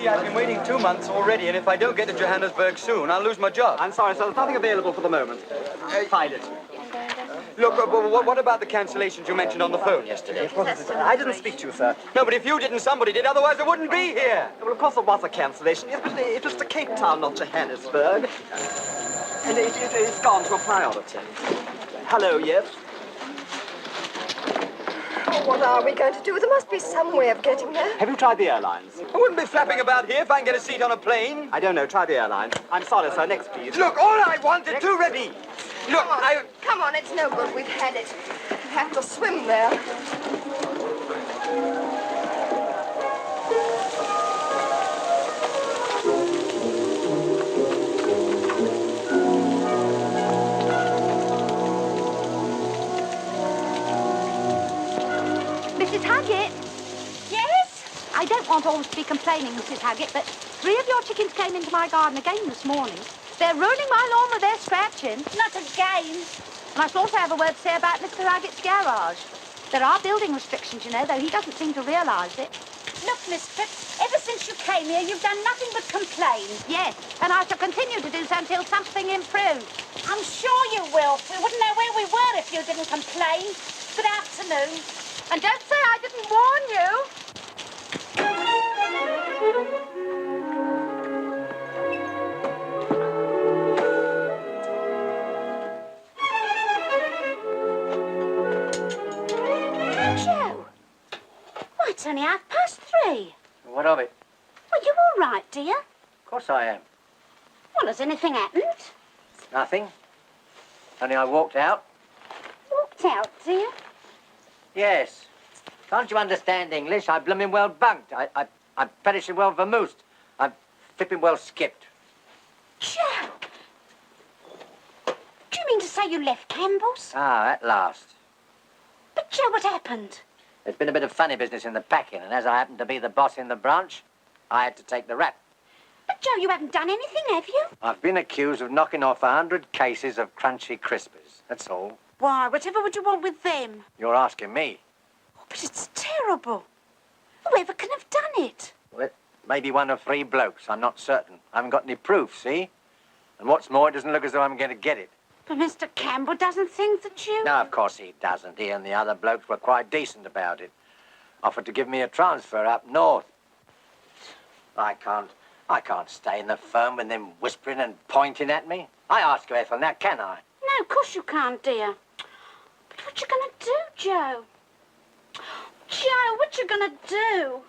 see, I've been waiting 2 months already, and if I don't get to Johannesburg soon, I'll lose my job. I'm sorry, sir. There's nothing available for the moment. Find it. Look, what about the cancellations you mentioned on the phone yesterday? Of course, I didn't speak to you, sir. No, but if you didn't, somebody did. Otherwise, I wouldn't be here. Well, of course there was a cancellation. Yes, but it was to Cape Town, not Johannesburg. And it's gone to a priority. Hello, yes? Oh, what are we going to do? There must be some way of getting there. Have you tried the airlines? I wouldn't be flapping about here if I can get a seat on a plane. I don't know. Try the airlines. I'm sorry, sir. Next, please. Look, all I wanted to ready. Look, Come on, it's no good. We've had it. We have to swim there. Mrs. Huggett? Yes? I don't want always to be complaining, Mrs. Huggett, but 3 of your chickens came into my garden again this morning. They're ruining my lawn with their scratching. Not again. And I should also have a word to say about Mr. Huggetts' garage. There are building restrictions, you know, though he doesn't seem to realise it. Look, Miss Phipps, ever since you came here, you've done nothing but complain. Yes, and I shall continue to do so until something improves. I'm sure you will. We wouldn't know where we were if you didn't complain. Good afternoon. And don't say I didn't warn you. Joe. Why, it's only 3:30. What of it? Well, you all right, dear? Of course I am. Well, has anything happened? Nothing. Only I walked out. Walked out, dear? Yes. Can't you understand English? I blooming well bunked. I'm perishing well vamoosed. I'm flipping well skipped. Joe. Do you mean to say you left Campbell's? Ah, at last. But, Joe, what happened? There's been a bit of funny business in the packing, and as I happen to be the boss in the branch, I had to take the rap. But, Joe, you haven't done anything, have you? I've been accused of knocking off 100 cases of crunchy crispers. That's all. Why, whatever would you want with them? You're asking me. Oh, but it's terrible. Whoever can have done it? Well, it may be one of 3 blokes. I'm not certain. I haven't got any proof, see? And what's more, it doesn't look as though I'm going to get it. But Mr. Campbell doesn't think that you... No, of course he doesn't. He and the other blokes were quite decent about it. Offered to give me a transfer up north. I can't stay in the firm with them whispering and pointing at me. I ask you, Ethel, now can I? No, of course you can't, dear. But what you gonna do, Joe? Joe, what you gonna do?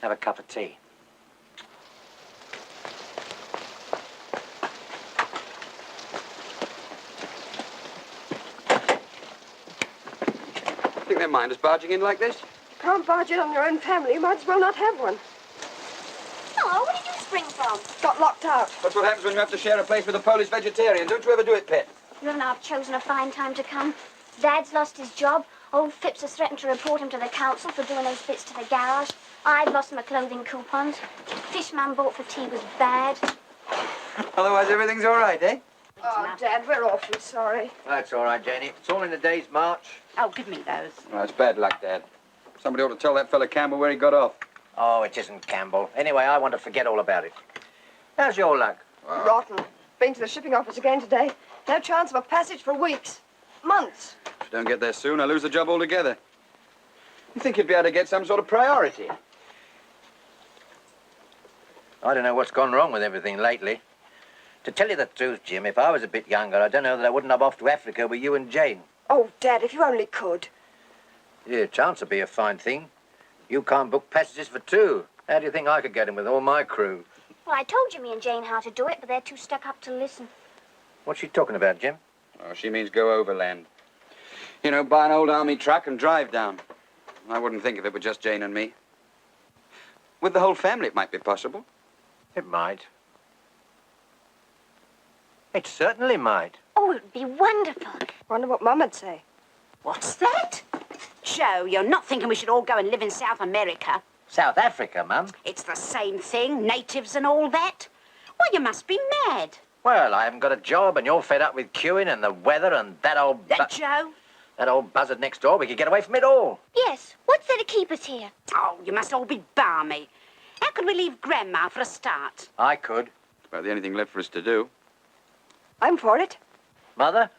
Have a cup of tea. think they mind us barging in like this? Can't barge in on your own family. You might as well not have one. Oh, where did you spring from? Got locked out. That's what happens when you have to share a place with a Polish vegetarian. Don't you ever do it, pet? You haven't half chosen a fine time to come. Dad's lost his job. Old Phipps has threatened to report him to the council for doing those bits to the garage. I've lost my clothing coupons. Fish Mum bought for tea was bad. Otherwise, everything's all right, eh? Oh, Dad, we're awfully sorry. That's all right, Janie. It's all in the day's march. Oh, give me those. Well, it's bad luck, Dad. Somebody ought to tell that fella Campbell where he got off. Oh, it isn't Campbell. Anyway, I want to forget all about it. How's your luck? Rotten. Been to the shipping office again today. No chance of a passage for weeks. Months. If you don't get there soon, I lose the job altogether. You think you'd be able to get some sort of priority? I don't know what's gone wrong with everything lately. To tell you the truth, Jim, if I was a bit younger, I don't know that I wouldn't have off to Africa with you and Jane. Oh, Dad, if you only could. Yeah, chance would be a fine thing. You can't book passages for 2. How do you think I could get in with all my crew? Well, I told Jimmy and Jane how to do it, but they're too stuck up to listen. What's she talking about, Jim? Oh, she means go overland. You know, buy an old army truck and drive down. I wouldn't think of it with just Jane and me. With the whole family, it might be possible. It might. It certainly might. Oh, it'd be wonderful. Wonder what Mum'd say. What's that? Joe, you're not thinking we should all go and live in South America. South Africa, Mum? It's the same thing, natives and all that. Well, you must be mad. Well, I haven't got a job and you're fed up with queuing and the weather and that old... Joe, That old buzzard next door, we could get away from it all. Yes. What's there to keep us here? Oh, you must all be balmy. How could we leave Grandma for a start? I could. It's about the only thing left for us to do. I'm for it. Mother?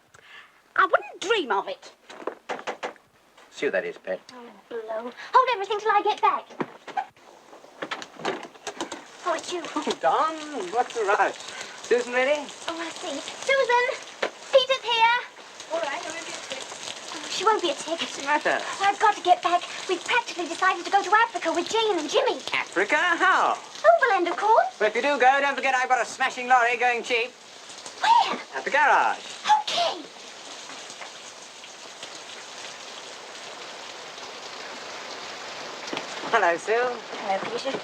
I wouldn't dream of it. See who that is, Pet. Oh, blow. Hold everything till I get back. Oh, it's you. Don, what's the rush? Susan ready? Oh, I see. Susan! Peter's here! All right, I won't be a tick. Oh, she won't be a tick. What's the matter? I've got to get back. We've practically decided to go to Africa with Jane and Jimmy. Africa? How? Overland, of course. Well, if you do go, don't forget I've got a smashing lorry going cheap Where? at the garage. Okay. Hello, Sue. Hello, Peter.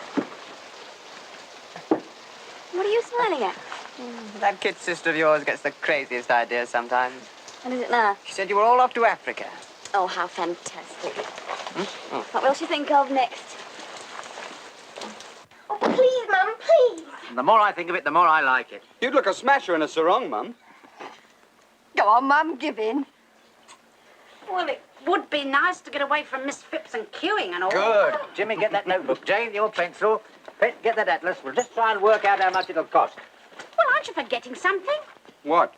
What are you smiling at? That kid sister of yours gets the craziest ideas sometimes. What is it now? She said you were all off to Africa. Oh, how fantastic. What will she think of next? Oh, please, Mum, please. And the more I think of it, the more I like it. You'd look a smasher in a sarong, Mum. Go on, Mum, give in. Well, it would be nice to get away from Miss Phipps and queuing and all. Good. Jimmy, get that notebook. Jane, your pencil. Pet, get that atlas. We'll just try and work out how much it'll cost. Well, aren't you forgetting something? What?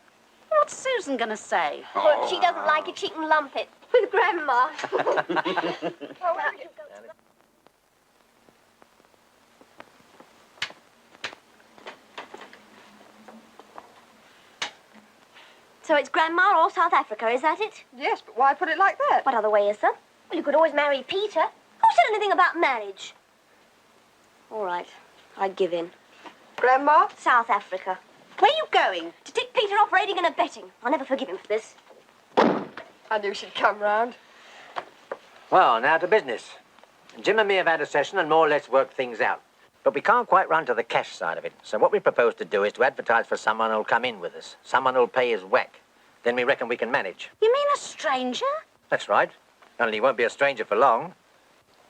What's Susan going to say? Well, if she doesn't like it, she can lump it with Grandma. So it's Grandma or South Africa, is that it? Yes, but why put it like that? What other way is there? Well, you could always marry Peter. Who said anything about marriage? All right, I'd give in. Grandma? South Africa. Where are you going? To tick Peter off raiding and abetting. I'll never forgive him for this. I knew she'd come round. Well, now to business. Jim and me have had a session and more or less worked things out. But we can't quite run to the cash side of it. So what we propose to do is to advertise for someone who'll come in with us. Someone who'll pay his whack. Then we reckon we can manage. You mean a stranger? That's right. Only he won't be a stranger for long.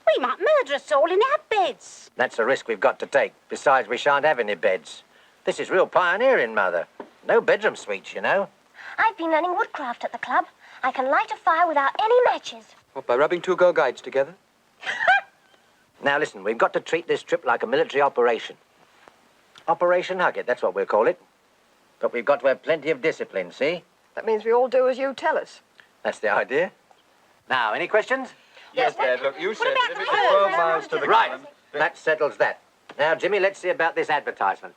We might murder us all in our beds. That's a risk we've got to take. Besides, we shan't have any beds. This is real pioneering, Mother. No bedroom suites, you know. I've been learning woodcraft at the club. I can light a fire without any matches. What, by rubbing two girl guides together? Now, listen, we've got to treat this trip like a military operation. Operation Hugget, that's what we'll call it. But we've got to have plenty of discipline, see? That means we all do as you tell us. That's the idea. Now, any questions? Yes, Dad. Look, you said about that if the it's herd? 12 miles to the Right. cabin. That settles that. Now, Jimmy, let's see about this advertisement.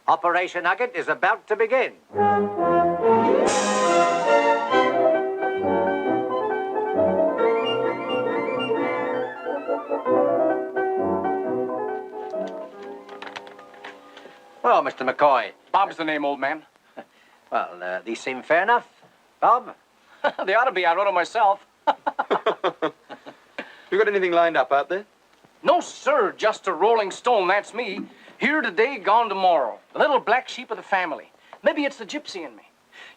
Operation Hugget is about to begin. Well, Mr. McCoy. Bob's the name, old man. Well, these seem fair enough. Bob? They ought to be. I wrote them myself. You got anything lined up out there? No, sir. Just a rolling stone. That's me. Here today, gone tomorrow. The little black sheep of the family. Maybe it's the gypsy in me.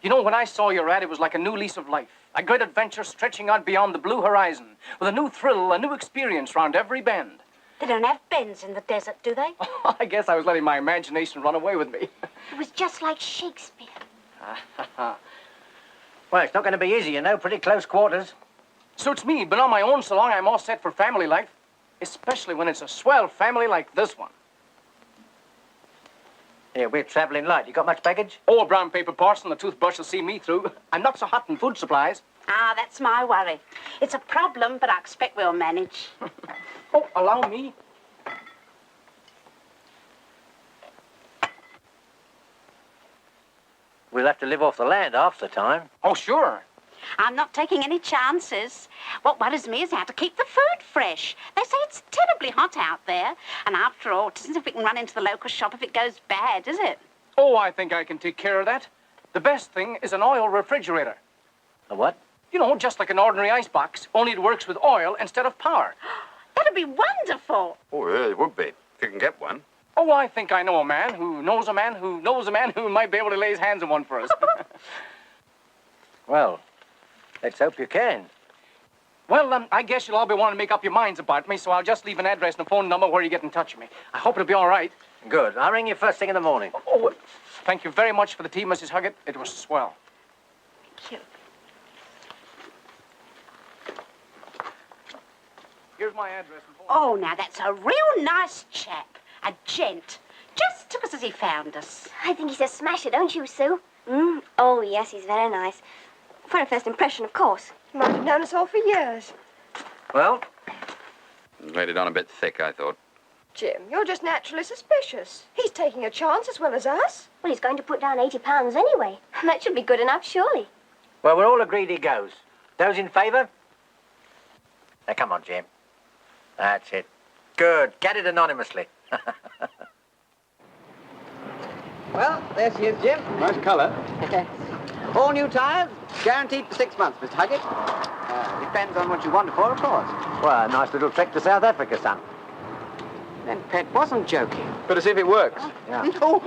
You know, when I saw your ad, it was like a new lease of life. A great adventure stretching out beyond the blue horizon. With a new thrill, a new experience round every bend. They don't have bends in the desert, do they? I guess I was letting my imagination run away with me. It was just like Shakespeare. Well, it's not going to be easy, you know. Pretty close quarters. Suits me. Been on my own so long, I'm all set for family life. Especially when it's a swell family like this one. Here, we're traveling light. You got much baggage? Oh, a brown paper parcel and a toothbrush will see me through. I'm not so hot in food supplies. Ah, that's my worry. It's a problem, but I expect we'll manage. Oh, allow me. We'll have to live off the land half the time. Oh, sure. I'm not taking any chances. What worries me is how to keep the food fresh. They say it's terribly hot out there. And after all, it isn't if we can run into the local shop if it goes bad, is it? Oh, I think I can take care of that. The best thing is an oil refrigerator. A what? You know, just like an ordinary icebox, only it works with oil instead of power. That'd be wonderful. Oh, yeah, it would be, if you can get one. Oh, I think I know a man who knows a man who knows a man who might be able to lay his hands on one for us. Well, let's hope you can. Well, I guess you'll all be wanting to make up your minds about me, so I'll just leave an address and a phone number where you get in touch with me. I hope it'll be all right. Good. I'll ring you first thing in the morning. Oh, thank you very much for the tea, Mrs. Huggett. It was swell. Thank you. Here's my address. Oh, now that's a real nice chap. A gent. Just took us as he found us. I think he's a smasher, don't you, Sue? Oh, yes, he's very nice. For a first impression, of course. You might have known us all for years. Well, Laid it on a bit thick, I thought. Jim, you're just naturally suspicious. He's taking a chance as well as us. Well, he's going to put down £80 anyway. That should be good enough, surely. well, we're all agreed he goes. Those in favour? Now, come on, Jim. That's it. Good. Get it anonymously. Well, there she is, Jim. Nice colour. All new tyres, guaranteed for 6 months, Mr. Huggett. Depends on what you want it for, of course. Well, a nice little trek to South Africa, son. Then Pet wasn't joking. But as if it works. Yeah. Oh,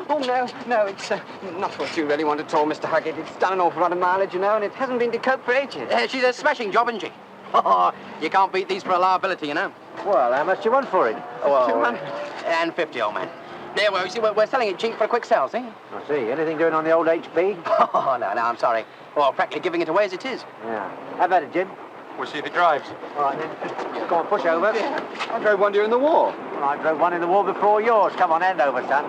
no, it's not what you really want at all, Mr. Huggett. It's done an awful lot of mileage, you know, and it hasn't been decoped for ages. She's a smashing job, isn't she? Oh, you can't beat these for a liability, you know. Well, how much do you want for it? Well, 200. and 50, old man. There, well, you see, we're selling it cheap for a quick sell, see? I see. Anything doing on the old HP? Oh, no, I'm sorry. Well, practically giving it away as it is. Yeah. How about it, Jim? We'll see if it drives. All right, then. Just go on, push over. I drove one during the war. Well, I drove one in the war before yours. Come on, hand over, son.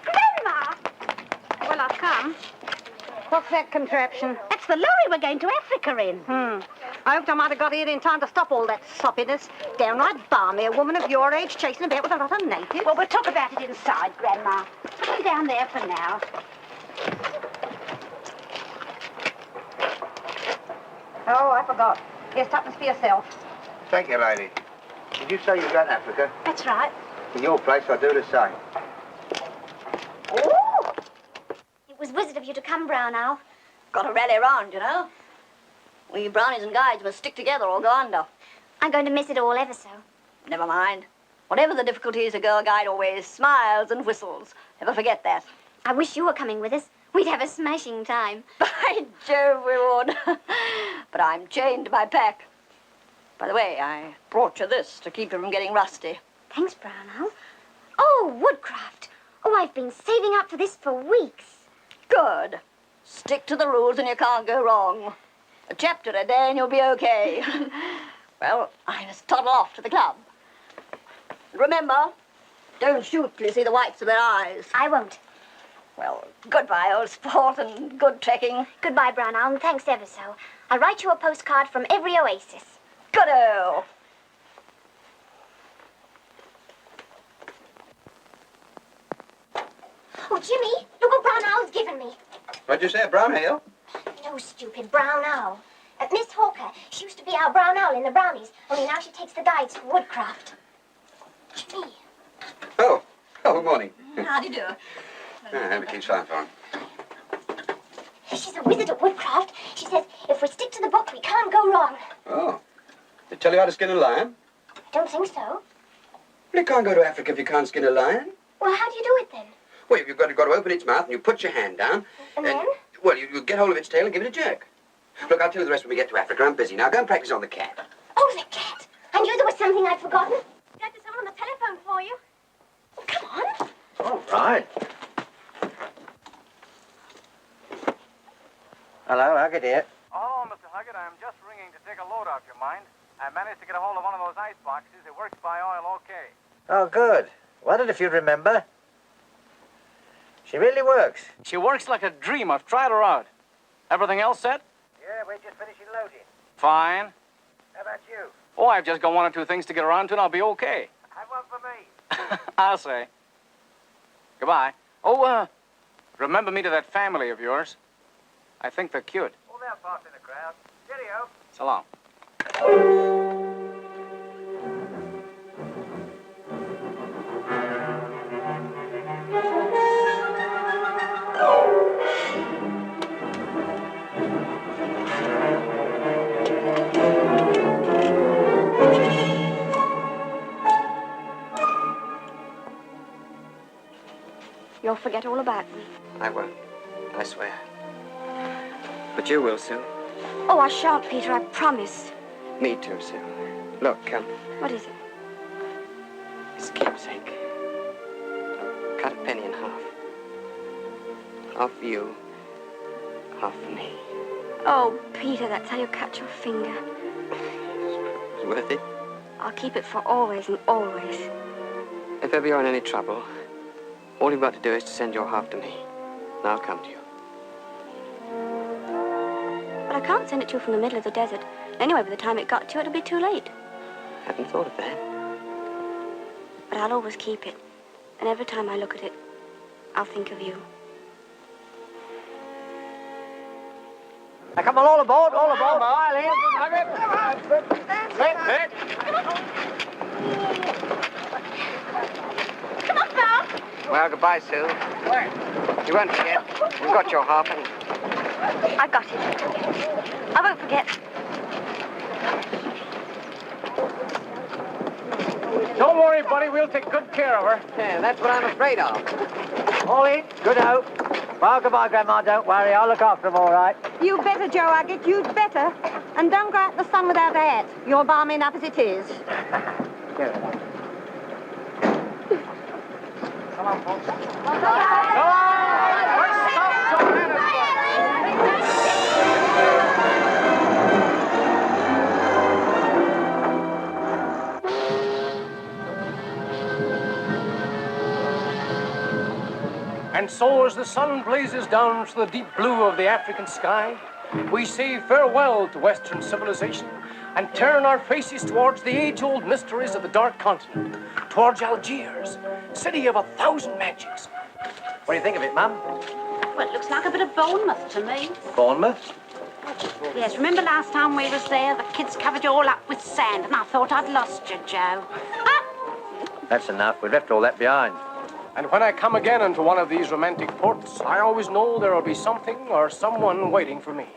Grandma! Well, I've come. What's that contraption? That's the lorry we're going to Africa in. I hoped I might have got here in time to stop all that soppiness. Downright balmy, a woman of your age chasing about with a lot of natives. Well, we'll talk about it inside, Grandma. Put me down there for now. Oh, I forgot. Here's tuppence for yourself. Thank you, lady. Did you say you were going to Africa? That's right. In your place, I'd do the same. Oh! It was wizard of you to come, Brown Owl. Got to rally around, you know. We brownies and guides must stick together or go under. I'm going to miss it all ever so. Never mind. Whatever the difficulties, a girl guide always smiles and whistles. Never forget that. I wish you were coming with us. We'd have a smashing time. By Jove, we would. But I'm chained to my pack. By the way, I brought you this to keep you from getting rusty. Thanks, Brown Owl. Oh, woodcraft. Oh, I've been saving up for this for weeks. Good. Stick to the rules and you can't go wrong. A chapter a day and you'll be okay. Well, I must toddle off to the club. Remember, don't shoot till you see the whites of their eyes. I won't. Well, goodbye, old sport, and good trekking. Goodbye, Brown Owl, and thanks ever so. I'll write you a postcard from every oasis. Good-o. Oh, Jimmy, look what Brown Owl's given me. What'd you say, a brown ale? No, stupid, Brown Owl. Miss Hawker, she used to be our Brown Owl in the Brownies, only now she takes the guides for woodcraft. Jimmy. Oh, good morning. How do you do? Have a keen sign for him. She's a wizard at woodcraft. She says if we stick to the book, we can't go wrong. Oh. They tell you how to skin a lion? I don't think so. Well, you can't go to Africa if you can't skin a lion. Well, how do you do it then? Well, you've got to open its mouth and you put your hand down. And then? Well, you get hold of its tail and give it a jerk. Look, I'll tell you the rest when we get to Africa. I'm busy now. Go and practice on the cat. Oh, the cat. I knew there was something I'd forgotten. Got to someone on the telephone for you. Oh, come on. All right. Hello, Huggett here. Oh, Mr. Huggett, I'm just ringing to take a load off your mind. I managed to get a hold of one of those ice boxes. It works by oil okay. Oh, good. Wondered if you'd remember. She really works. She works like a dream. I've tried her out. Everything else set? Yeah, we're just finishing loading. Fine. How about you? Oh, I've just got one or two things to get around to and I'll be okay. Have one for me. I'll say. Goodbye. Oh, remember me to that family of yours. I think they're cute. Oh, they're fast in the crowd. Cheerio. So long. You'll forget all about me. I won't. I swear. But you will, Sue. Oh, I shan't, Peter, I promise. Me too, Sue. Look, What is it? it's lost keepsake. Cut a penny in half. Half for you, half for me. Oh, Peter, that's how you cut your finger. It's worth it. I'll keep it for always and always. If ever you're in any trouble, all you've got to do is to send your half to me, and I'll come to you. But I can't send it to you from the middle of the desert. Anyway, by the time it got to you, it'll be too late. Hadn't thought of that. But I'll always keep it. And every time I look at it, I'll think of you. Now, come on, all aboard, all aboard. Come on, Bob. Well, goodbye, Sue. You won't forget. You've got your half, and I got it. I won't forget. Don't worry, buddy. We'll take good care of her. Yeah, that's what I'm afraid of. All in, good out. Well, goodbye, Grandma. Don't worry. I'll look after them all right. You better, Joe Hugget, you'd better. And don't go out in the sun without a hat. You're balmy enough as it is. Come on, folks. Come on! Let's stop Johannesburg. And so as the sun blazes down through the deep blue of the African sky, we say farewell to Western civilization and turn our faces towards the age-old mysteries of the Dark Continent, towards Algiers, city of 1,000 magics. What do you think of it, Mum? Well, it looks like a bit of Bournemouth to me. Bournemouth? Yes, remember last time we was there, the kids covered you all up with sand, and I thought I'd lost you, Joe. That's enough. We've left all that behind. And when I come again into one of these romantic ports, I always know there will be something or someone waiting for me.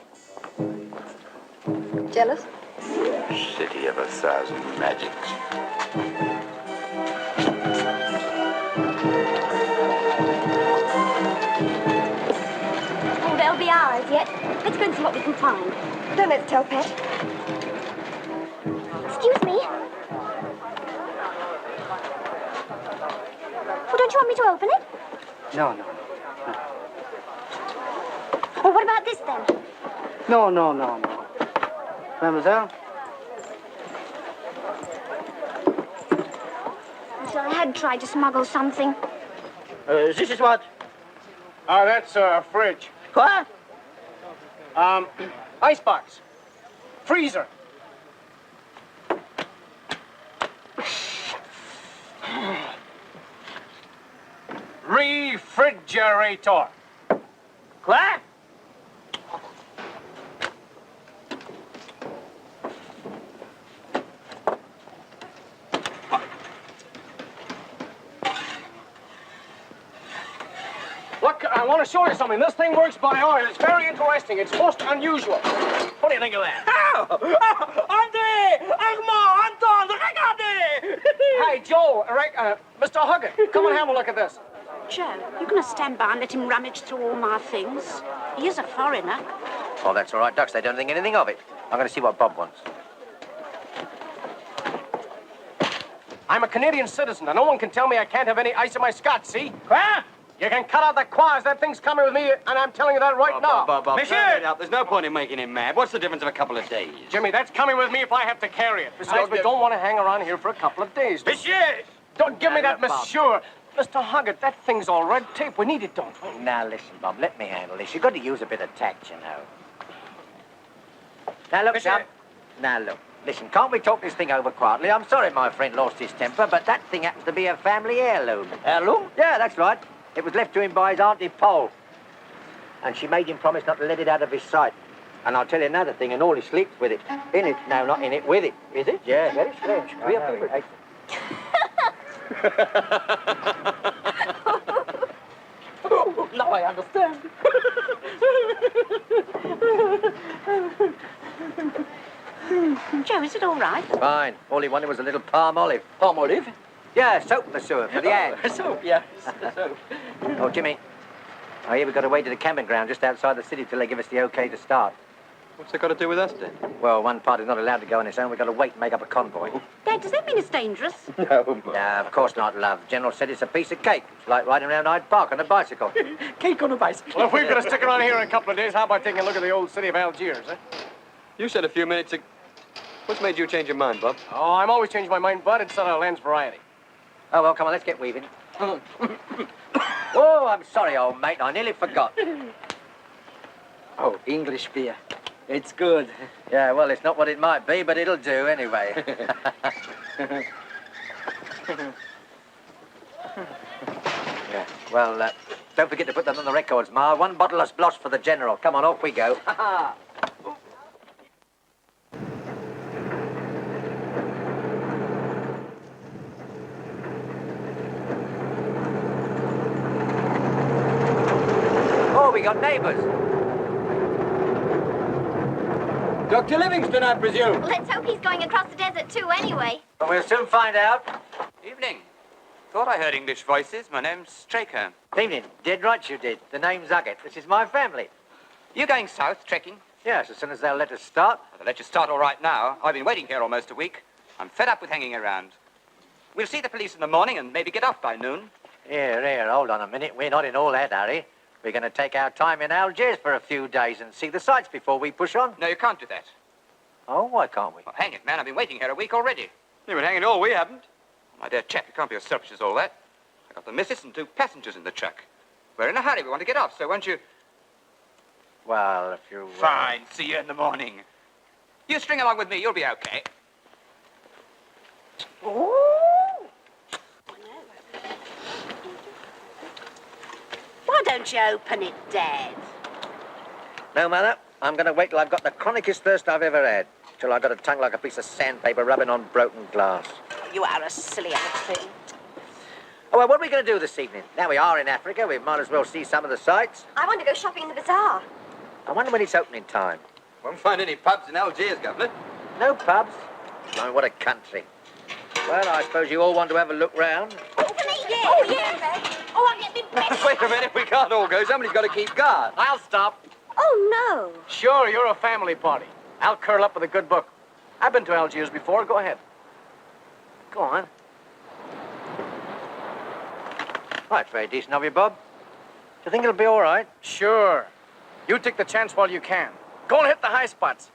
Jealous? City of 1,000 magics. Oh, there'll be hours yet. Let's go and see what we can find. Don't let's tell Pet. Excuse me. Well, don't you want me to open it? no. Well, what about this then? No. Mademoiselle? So I had tried to smuggle something. This is what? That's a fridge. What? Icebox. Freezer. Refrigerator. What? Look, I want to show you something. This thing works by oil. It's very interesting. It's most unusual. What do you think of that? Hey, Joel, Mr. Huggett, come and have a look at this. Joe, you're going to stand by and let him rummage through all my things? He is a foreigner. Oh, that's all right, Ducks. They don't think anything of it. I'm going to see what Bob wants. I'm a Canadian citizen, and no one can tell me I can't have any ice in my scotch, see? Quoi? You can cut out the quas. That thing's coming with me, and I'm telling you that right now. Bob, Monsieur! turn it up. There's no point in making him mad. What's the difference of a couple of days? Jimmy, that's coming with me if I have to carry it. Besides, we don't want to hang around here for a couple of days. Monsieur! Don't give me that, Bob. monsieur. Mr. Huggett, that thing's all red tape. We need it, don't we? Now, listen, Bob, let me handle this. You've got to use a bit of tact, you know. Now, look, Monsieur. son. Now, look. Listen, can't we talk this thing over quietly? I'm sorry my friend lost his temper, but that thing happens to be a family heirloom. Heirloom? Yeah, that's right. It was left to him by his Auntie Poll. And she made him promise not to let it out of his sight. And I'll tell you another thing, and all he sleeps with it. In it. No, not in it, with it. Is it? Yeah, very strange. Real people. Now I understand. Joe, is it all right? Fine. All he wanted was a little palm olive. Palm olive? Yeah, soap in the sewer for the ant. Soap, yes. Soap. Oh, Jimmy. Oh, here we've got to wait to the camping ground just outside the city till they give us the okay to start. What's it got to do with us, then? Well, one party's not allowed to go on its own. We've got to wait and make up a convoy. Dad, does that mean it's dangerous? No, Mum. Nah, of course not, love. General said it's a piece of cake. It's like riding around Hyde Park on a bicycle. Cake on a bicycle. Well, if we've got to stick around here in a couple of days, how about taking a look at the old city of Algiers, eh? You said a few minutes ago... What's made you change your mind, Bob? Oh, I'm always changing my mind, Bud. It's a land's variety. Oh, well, come on, let's get weaving. Oh, I'm sorry, old mate. I nearly forgot. Oh, English beer. It's good. Yeah, well, it's not what it might be, but it'll do anyway. Yeah, well, don't forget to put that on the records, Ma. One bottle of splosh for the General. Come on, off we go. Oh, we got neighbours. Dr. Livingston, I presume. Let's hope he's going across the desert too anyway. But we'll soon find out. Evening. Thought I heard English voices. My name's Straker. Evening. Dead right you did. The name's Huggetts. This is my family. You going south, trekking? Yes, as soon as they'll let us start. Well, they'll let you start all right now. I've been waiting here almost a week. I'm fed up with hanging around. We'll see the police in the morning and maybe get off by noon. Here, hold on a minute. We're not in all that hurry. We're going to take our time in Algiers for a few days and see the sights before we push on. No, you can't do that. Oh, why can't we? Well, hang it, man. I've been waiting here a week already. You've been hanging all. We haven't. My dear chap, you can't be as selfish as all that. I got the missus and 2 passengers in the truck. We're in a hurry. We want to get off, so won't you... Well, if you... Fine. See you in the morning. You string along with me. You'll be okay. Why don't you open it, Dad? No, Mother. I'm going to wait till I've got the chronicest thirst I've ever had. Till I've got a tongue like a piece of sandpaper rubbing on broken glass. You are a silly old thing. Oh, well, what are we going to do this evening? Now we are in Africa, we might as well see some of the sights. I want to go shopping in the bazaar. I wonder when it's opening time. Won't find any pubs in Algiers, Governor. No pubs? Oh, what a country. Well, I suppose you all want to have a look round. Oh, for me, yes. Oh, yes. Oh, I'll get me best. Wait a minute. We can't all go. Somebody's got to keep guard. I'll stop. Oh, no. Sure, you're a family party. I'll curl up with a good book. I've been to Algiers before. Go ahead. Go on. Well, it's very decent of you, Bob. Do you think it'll be all right? Sure. You take the chance while you can. Go and hit the high spots.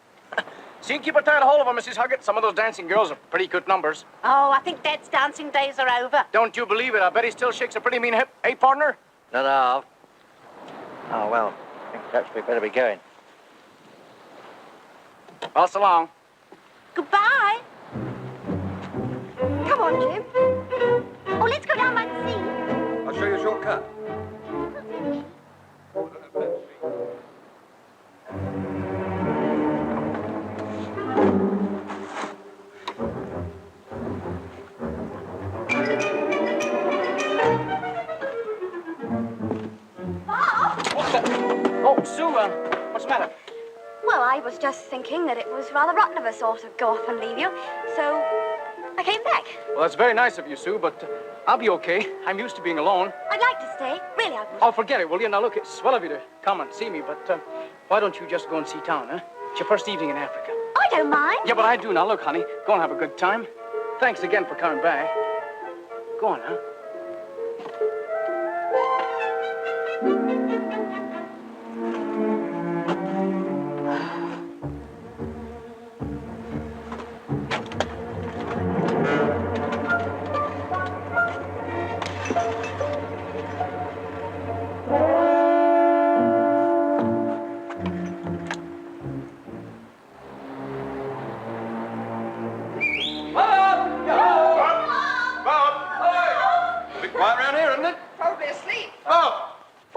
See, you keep a tight hold of them, Mrs. Huggett. Some of those dancing girls are pretty good numbers. Oh, I think Dad's dancing days are over. Don't you believe it? I bet he still shakes a pretty mean hip. Hey, partner? No. Oh, well, I think perhaps we better be going. Well, so long. Goodbye. Come on, Jim. Oh, let's go down by the sea. I'll show you a shortcut. Oh, Sue, what's the matter? Well, I was just thinking that it was rather rotten of us all to go off and leave you, so I came back. Well, that's very nice of you, Sue, but I'll be okay. I'm used to being alone. I'd like to stay. Really, I would. Oh, forget it, will you? Now, look, it's swell of you to come and see me, but why don't you just go and see town, huh? It's your first evening in Africa. I don't mind. Yeah, but I do. Now, look, honey, go and have a good time. Thanks again for coming back. Go on, huh?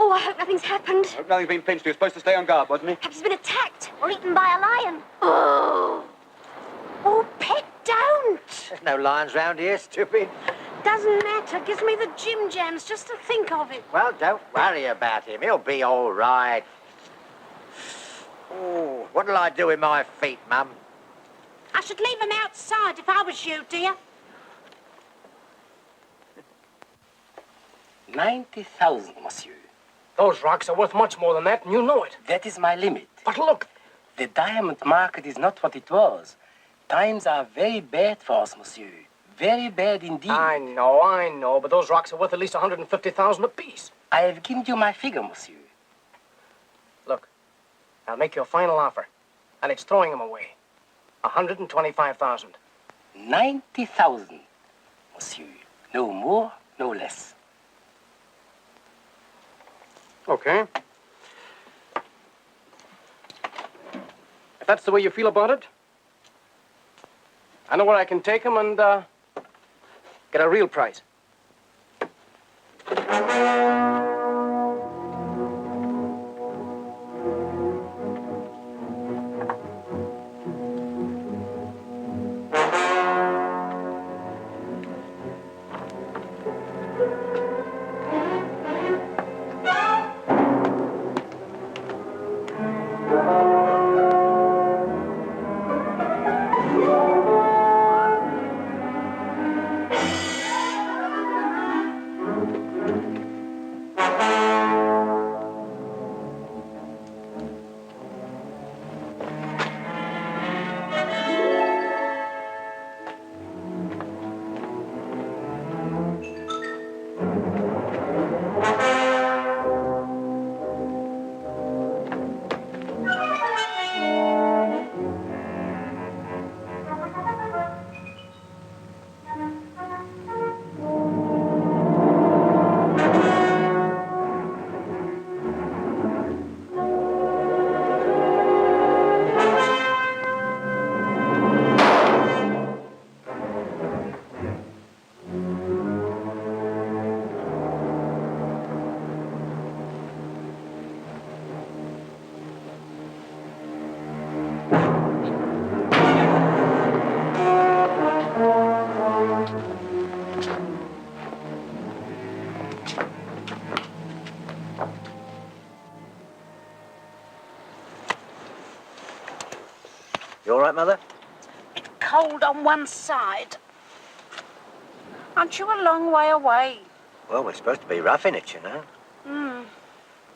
Oh, I hope nothing's happened. Hope nothing's been pinched. He was supposed to stay on guard, wasn't he? Perhaps he's been attacked. Or eaten by a lion. Oh, Pet, don't. There's no lions round here, stupid. Doesn't matter. Gives me the Jim Jams just to think of it. Well, don't worry about him. He'll be all right. Oh, what'll I do with my feet, Mum? I should leave them outside if I was you, dear. 90,000, monsieur. Those rocks are worth much more than that, and you know it. That is my limit. But look, The diamond market is not what it was. Times are very bad for us, monsieur. Very bad indeed. I know, but those rocks are worth at least 150,000 apiece. I have given you my figure, monsieur. Look, I'll make you a final offer, and it's throwing them away. 125,000. 90,000, monsieur. No more, no less. Okay. If that's the way you feel about it, I know where I can take them and get a real price. You all right, Mother? It's cold on one side. Aren't you a long way away? Well, we're supposed to be roughing it, you know. Hmm.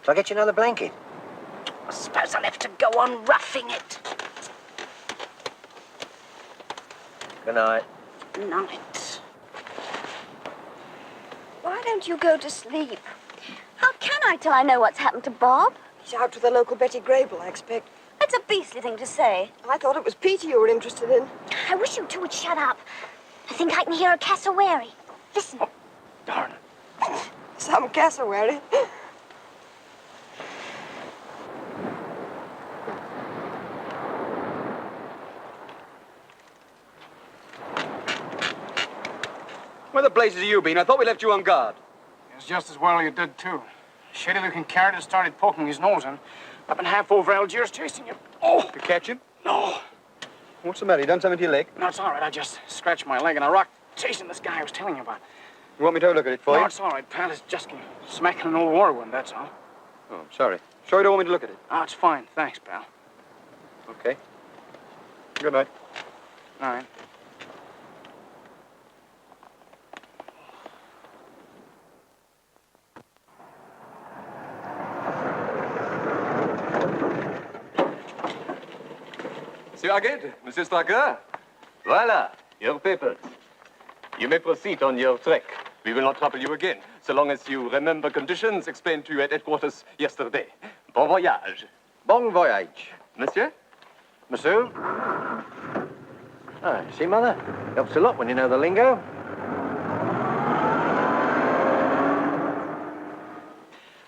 Shall I get you another blanket? I suppose I'll have to go on roughing it. Good night. Night. Why don't you go to sleep? How can I till I know what's happened to Bob? He's out with the local Betty Grable, I expect. That's a beastly thing to say. I thought it was Peter you were interested in. I wish you two would shut up. I think I can hear a cassowary. Listen. Darn it. Some cassowary. Where the blazes have you been? I thought we left you on guard. It's just as well you did, too. Shady-looking character started poking his nose in. I've been half over Algiers chasing you. Oh! You catch him? No. What's the matter? You done something to your leg? No, it's all right. I just scratched my leg in a rock chasing this guy I was telling you about. You want me to have a look at it for No, you? it's all right, pal. It's just smacking an old war wound, that's all. Oh, I'm sorry. Sure you don't want me to look at it? Oh, it's fine. Thanks, pal. Okay. Good night. All right. Monsieur Hugget, Monsieur Stracker. Voila, your papers. You may proceed on your trek. We will not trouble you again, so long as you remember conditions explained to you at headquarters yesterday. Bon voyage. Bon voyage. Monsieur? Monsieur? Ah, see, Mother? Helps a lot when you know the lingo.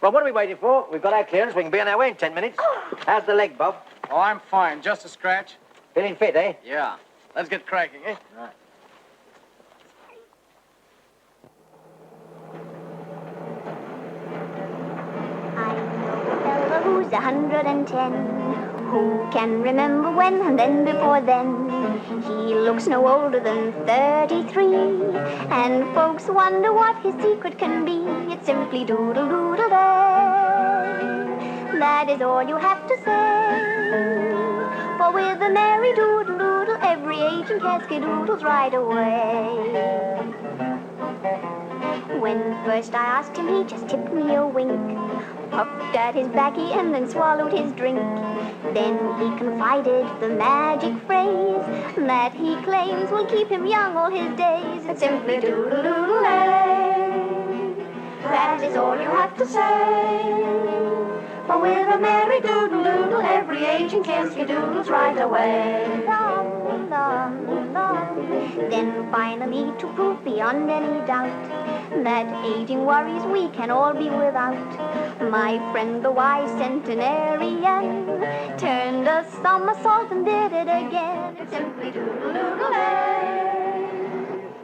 Well, what are we waiting for? We've got our clearance. We can be on our way in 10 minutes. How's the leg, Bob? Oh, I'm fine. Just a scratch. Feeling fit, eh? Yeah. Let's get cracking, eh? Right. I know a fellow who's 110, who can remember when and then before then. He looks no older than 33, and folks wonder what his secret can be. It's simply doodle doodle day. That is all you have to say. For with a merry doodle doodle, every age and casket doodles right away. When first I asked him, he just tipped me a wink. puffed at his baccy and then swallowed his drink. Then he confided the magic phrase that he claims will keep him young all his days. It's simply doodle-doodle-ay. That is all you have to say. For with a merry doodle-doodle, every aging care skidoodles right away. Dum, dum, dum. Then finally, to prove beyond any doubt that aging worries we can all be without, my friend the wise centenarian turned a somersault and did it again. It's simply doodle-doodle-ay.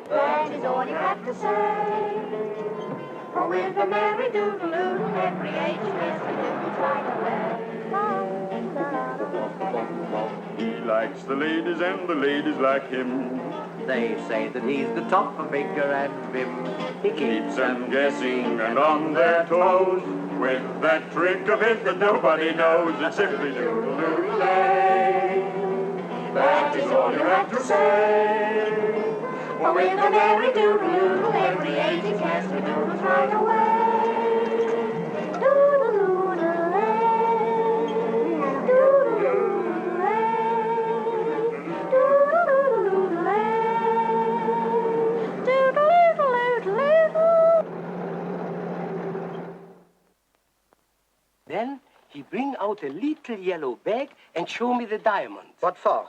That is all you have to say. For with a merry doodle-doodle, every aging care skidoodles right away. He likes the ladies and the ladies like him. They say that he's the top of figure and vim. He Keeps them guessing and on their toes with that trick of his that nobody knows. It's simply doodle-doodle-ay. That is all you have to say. For with a merry doodle-doodle, every aging care skidoodles right away. Then he bring out a little yellow bag and show me the diamonds. What for?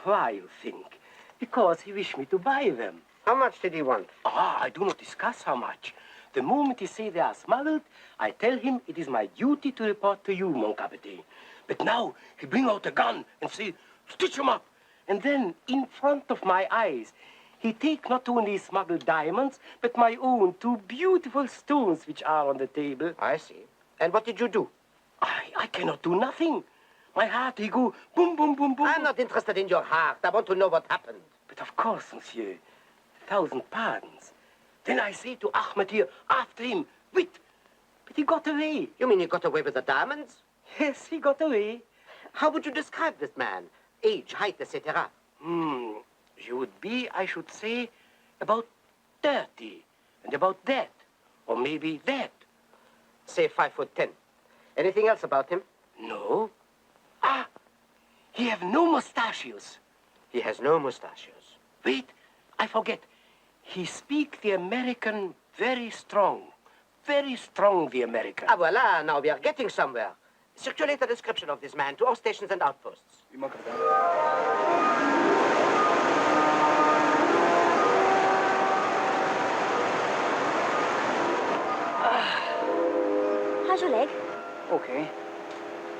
Why, you think? Because he wished me to buy them. How much did he want? Ah, I do not discuss how much. The moment he say they are smuggled, I tell him it is my duty to report to you, mon capitaine. But now he bring out a gun and say, stitch him up. And then, in front of my eyes, he take not only smuggled diamonds, but my own 2 beautiful stones which are on the table. I see. And what did you do? I cannot do nothing. My heart, he go boom, boom, boom, boom. I'm not interested in your heart. I want to know what happened. But of course, monsieur. 1,000 pardons. Then I say to Ahmed here, after him, wait. But he got away. You mean he got away with the diamonds? Yes, he got away. How would you describe this man? Age, height, etc. He would be, I should say, about 30. And about that. Or maybe that. Say 5'10". Anything else about him? No. Ah, he have no mustachios. He has no mustachios. Wait, I forget. He speak the American very strong. Very strong, the American. Ah, voila, now we are getting somewhere. Circulate a description of this man to all stations and outposts. How's your leg? Okay.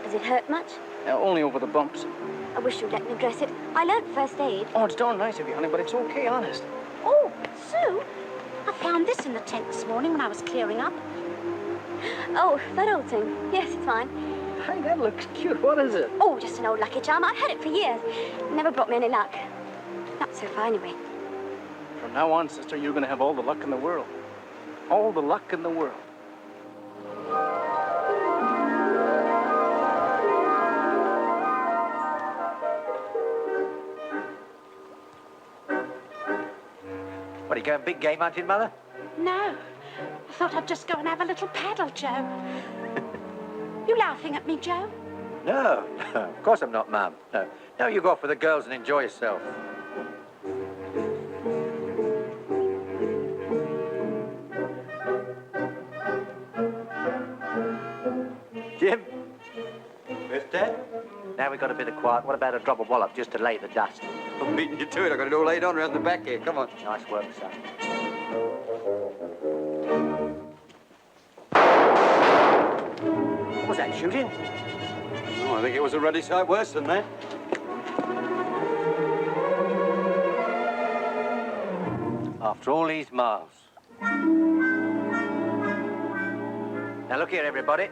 Does it hurt much? Only over the bumps. I wish you'd let me dress it. I learned first aid. Oh, it's darn nice of you, honey, but it's okay, honest. Oh, Sue, I found this in the tent this morning when I was clearing up. Oh, that old thing. Yes, it's mine. Hey, that looks cute. What is it? Oh, just an old lucky charm. I've had it for years. Never brought me any luck. Not so far, anyway. From now on, sister, you're going to have all the luck in the world. All the luck in the world. What, are you going big game hunting, Mother? No, I thought I'd just go and have a little paddle, Joe. You laughing at me, Joe? No, of course I'm not, Mum. No, you go off with the girls and enjoy yourself. Jim? Mister? Now we've got a bit of quiet. What about a drop of wallop just to lay the dust? I'm beating you to it. I've got it all laid on around the back here. Come on. Nice work, son. What was that, shooting? Oh, I think it was a ruddy sight worse than that. After all these miles. Now look here, everybody.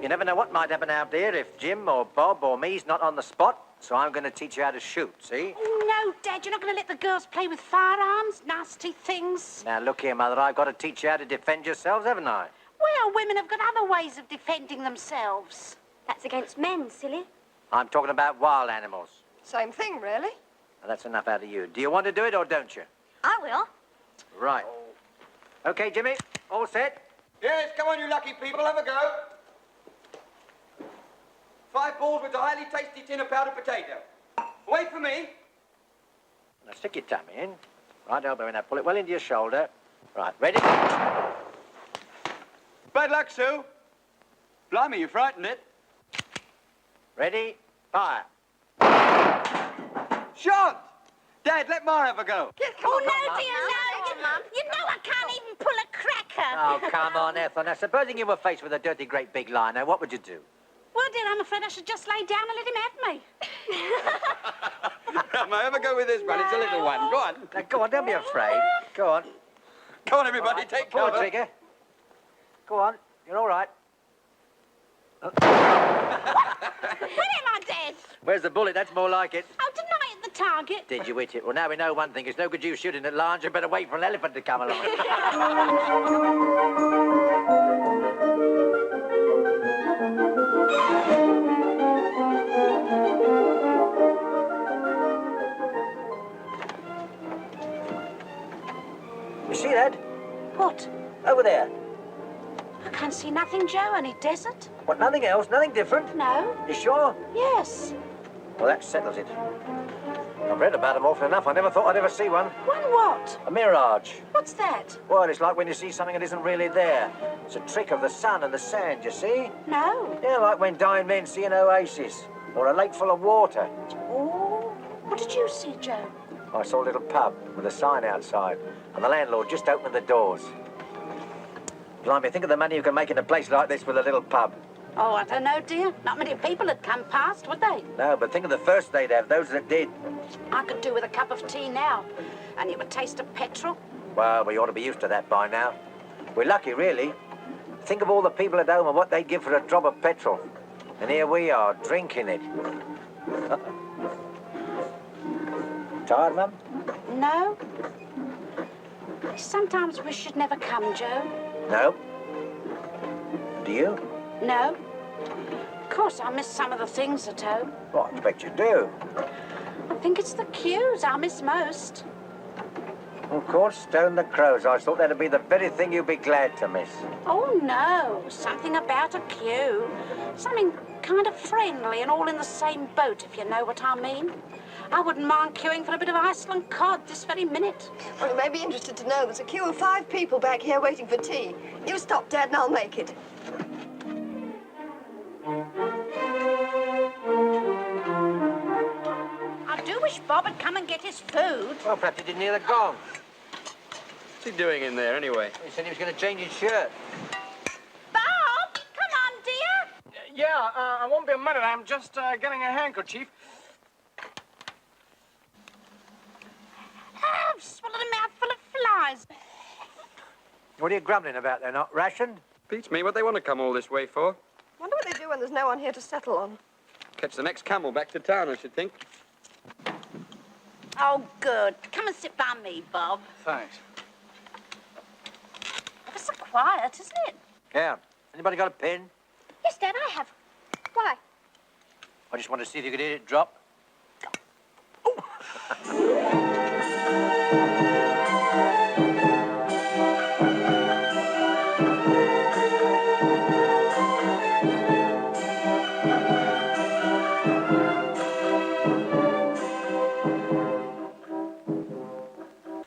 You never know what might happen out there if Jim or Bob or me's not on the spot, so I'm going to teach you how to shoot, see? No, Dad, you're not going to let the girls play with firearms, nasty things. Now look here, Mother, I've got to teach you how to defend yourselves, haven't I? Well, women have got other ways of defending themselves. That's against men, silly. I'm talking about wild animals. Same thing, really. Now, that's enough out of you. Do you want to do it or don't you? I will. Right. Okay, Jimmy, all set? Yes, come on, you lucky people. Have a go. 5 balls with a highly tasty tin of powdered potato. Wait for me. Now stick your tummy in. Right elbow in there. Pull it well into your shoulder. Right, ready? Bad luck, Sue. Blimey, you frightened it. Ready? Fire. Shot! Dad, let Ma have a go. Oh, no, dear, no. You know I can't even pull a cracker. Oh, come on, Ethel. Now, supposing you were faced with a dirty, great big lion, now what would you do? Well, dear, I'm afraid I should just lay down and let him have me. Ma, have a go with this one. It's a little one. Go on. Now, go on, don't be afraid. Go on. Go on, everybody. Right, Take pull the cover. trigger. Go on. You're all right. When am I dead? Where's the bullet? That's more like it. Oh, didn't I hit the target? Did you hit it? Well, now we know one thing. It's no good you shooting at lions. You better wait for an elephant to come along. You see that? What? Over there. I can't see nothing, Joe. Any desert? What, nothing else? Nothing different? No. You sure? Yes. Well, that settles it. I've read about them often enough. I never thought I'd ever see one. One what? A mirage. What's that? Well, it's like when you see something that isn't really there. It's a trick of the sun and the sand, you see? No. Yeah, like when dying men see an oasis or a lake full of water. Oh. What did you see, Joe? I saw a little pub with a sign outside and the landlord just opened the doors. Blimey, think of the money you can make in a place like this with a little pub. Oh, I don't know, dear. Not many people had come past, would they? No, but think of the first they'd have, those that did. I could do with a cup of tea now. And it would taste of petrol. Well, we ought to be used to that by now. We're lucky, really. Think of all the people at home and what they'd give for a drop of petrol. And here we are, drinking it. Tired, Mum? No. I sometimes wish you'd never come, Joe. No. Do you? No. Of course, I miss some of the things at home. Well, I expect you do. I think it's the cues I miss most. Of course, stone the crows. I thought that'd be the very thing you'd be glad to miss. Oh, no. Something about a cue. Something kind of friendly and all in the same boat, if you know what I mean. I wouldn't mind queuing for a bit of Iceland cod this very minute. Well, you may be interested to know there's a queue of 5 people back here waiting for tea. You stop, Dad, and I'll make it. I do wish Bob had come and get his food. Well, perhaps he didn't hear the gong. What's he doing in there, anyway? He said he was going to change his shirt. Bob, come on, dear. Yeah, I won't be a minute. I'm just getting a handkerchief. I've swallowed a mouthful of flies. What are you grumbling about? They're not rationed? Beats me what they want to come all this way for. Wonder what they do when there's no one here to settle on. Catch the next camel back to town, I should think. Oh, good. Come and sit by me, Bob. Thanks. It's so quiet, isn't it? Yeah. Anybody got a pen? Yes, Dad, I have. Why? I just wanted to see if you could hear it drop.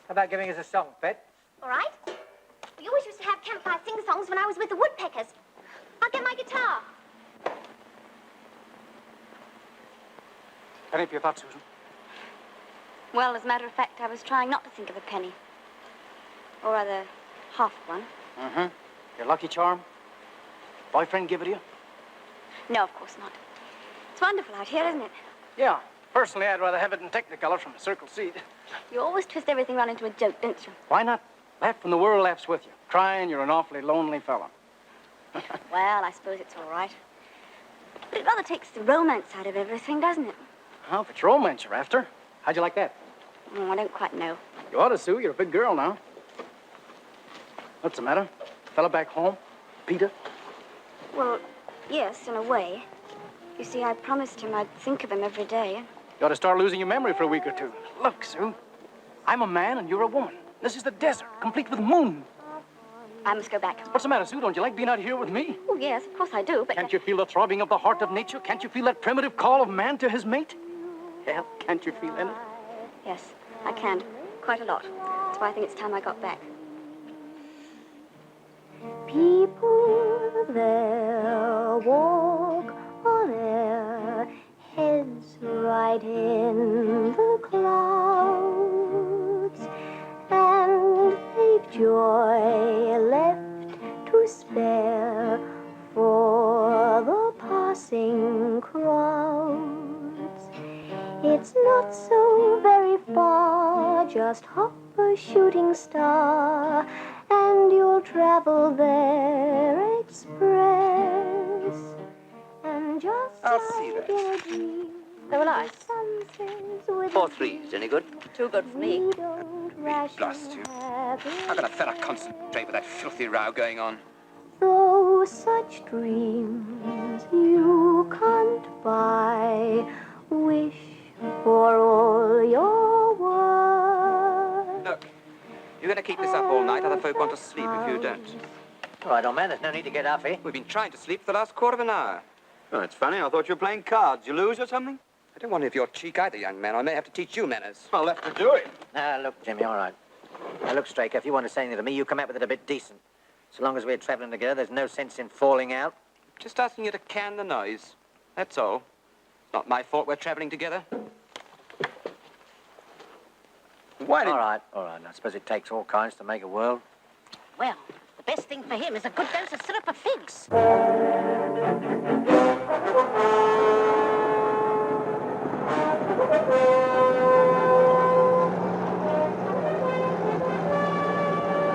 How about giving us a song, Pet? All right. We always used to have campfire sing-songs when I was with the woodpeckers. I'll get my guitar. Penny for your thoughts, Susan. Well, as a matter of fact, I was trying not to think of a penny. Or rather, half one. Mm-hmm. Your lucky charm? Boyfriend give it to you? No, of course not. It's wonderful out here, isn't it? Yeah. Personally, I'd rather have it in Technicolor from a circle seat. You always twist everything round into a joke, don't you? Why not? Laugh when the world laughs with you. Crying, you're an awfully lonely fella. Well, I suppose it's all right. But it rather takes the romance out of everything, doesn't it? Well, if it's romance you're after, how'd you like that? Oh, I don't quite know. You ought to, Sue. You're a big girl now. What's the matter? Fella back home? Peter? Well, yes, in a way. You see, I promised him I'd think of him every day. You ought to start losing your memory for a week or two. Look, Sue, I'm a man and you're a woman. This is the desert, complete with moon. I must go back. What's the matter, Sue? Don't you like being out here with me? Oh, yes, of course I do, but... Can't you feel the throbbing of the heart of nature? Can't you feel that primitive call of man to his mate? Yeah, can't you feel it? Yes, I can. Quite a lot. That's why I think it's time I got back. People there walk on air, heads right in the clouds, and they've joy left to spare for the passing crowds. It's not so very far, just hop a shooting star, and you'll travel there express. And just I'll see like that. in a dream, So will I. the sun sets with 4 threes, any good? Too good for me. we don't rush blast you. happy. How can a fella concentrate with that filthy row going on? Though such dreams you can't buy, wish for all your world. Look, you're going to keep this up all night. Other folk want to sleep if you don't. All right, old man, there's no need to get huffy. We've been trying to sleep for the last quarter of an hour. Oh, it's funny. I thought you were playing cards. You lose or something? I don't want any of your cheek either, young man. I may have to teach you manners. I'll have to do it. Now, look, Jimmy, all right. Now, look, Straker, if you want to say anything to me, you come out with it a bit decent. So long as we're traveling together, there's no sense in falling out. Just asking you to can the noise. That's all. Not my fault we're traveling together. Why did... All right. I suppose it takes all kinds to make a world. Well, the best thing for him is a good dose of syrup of figs.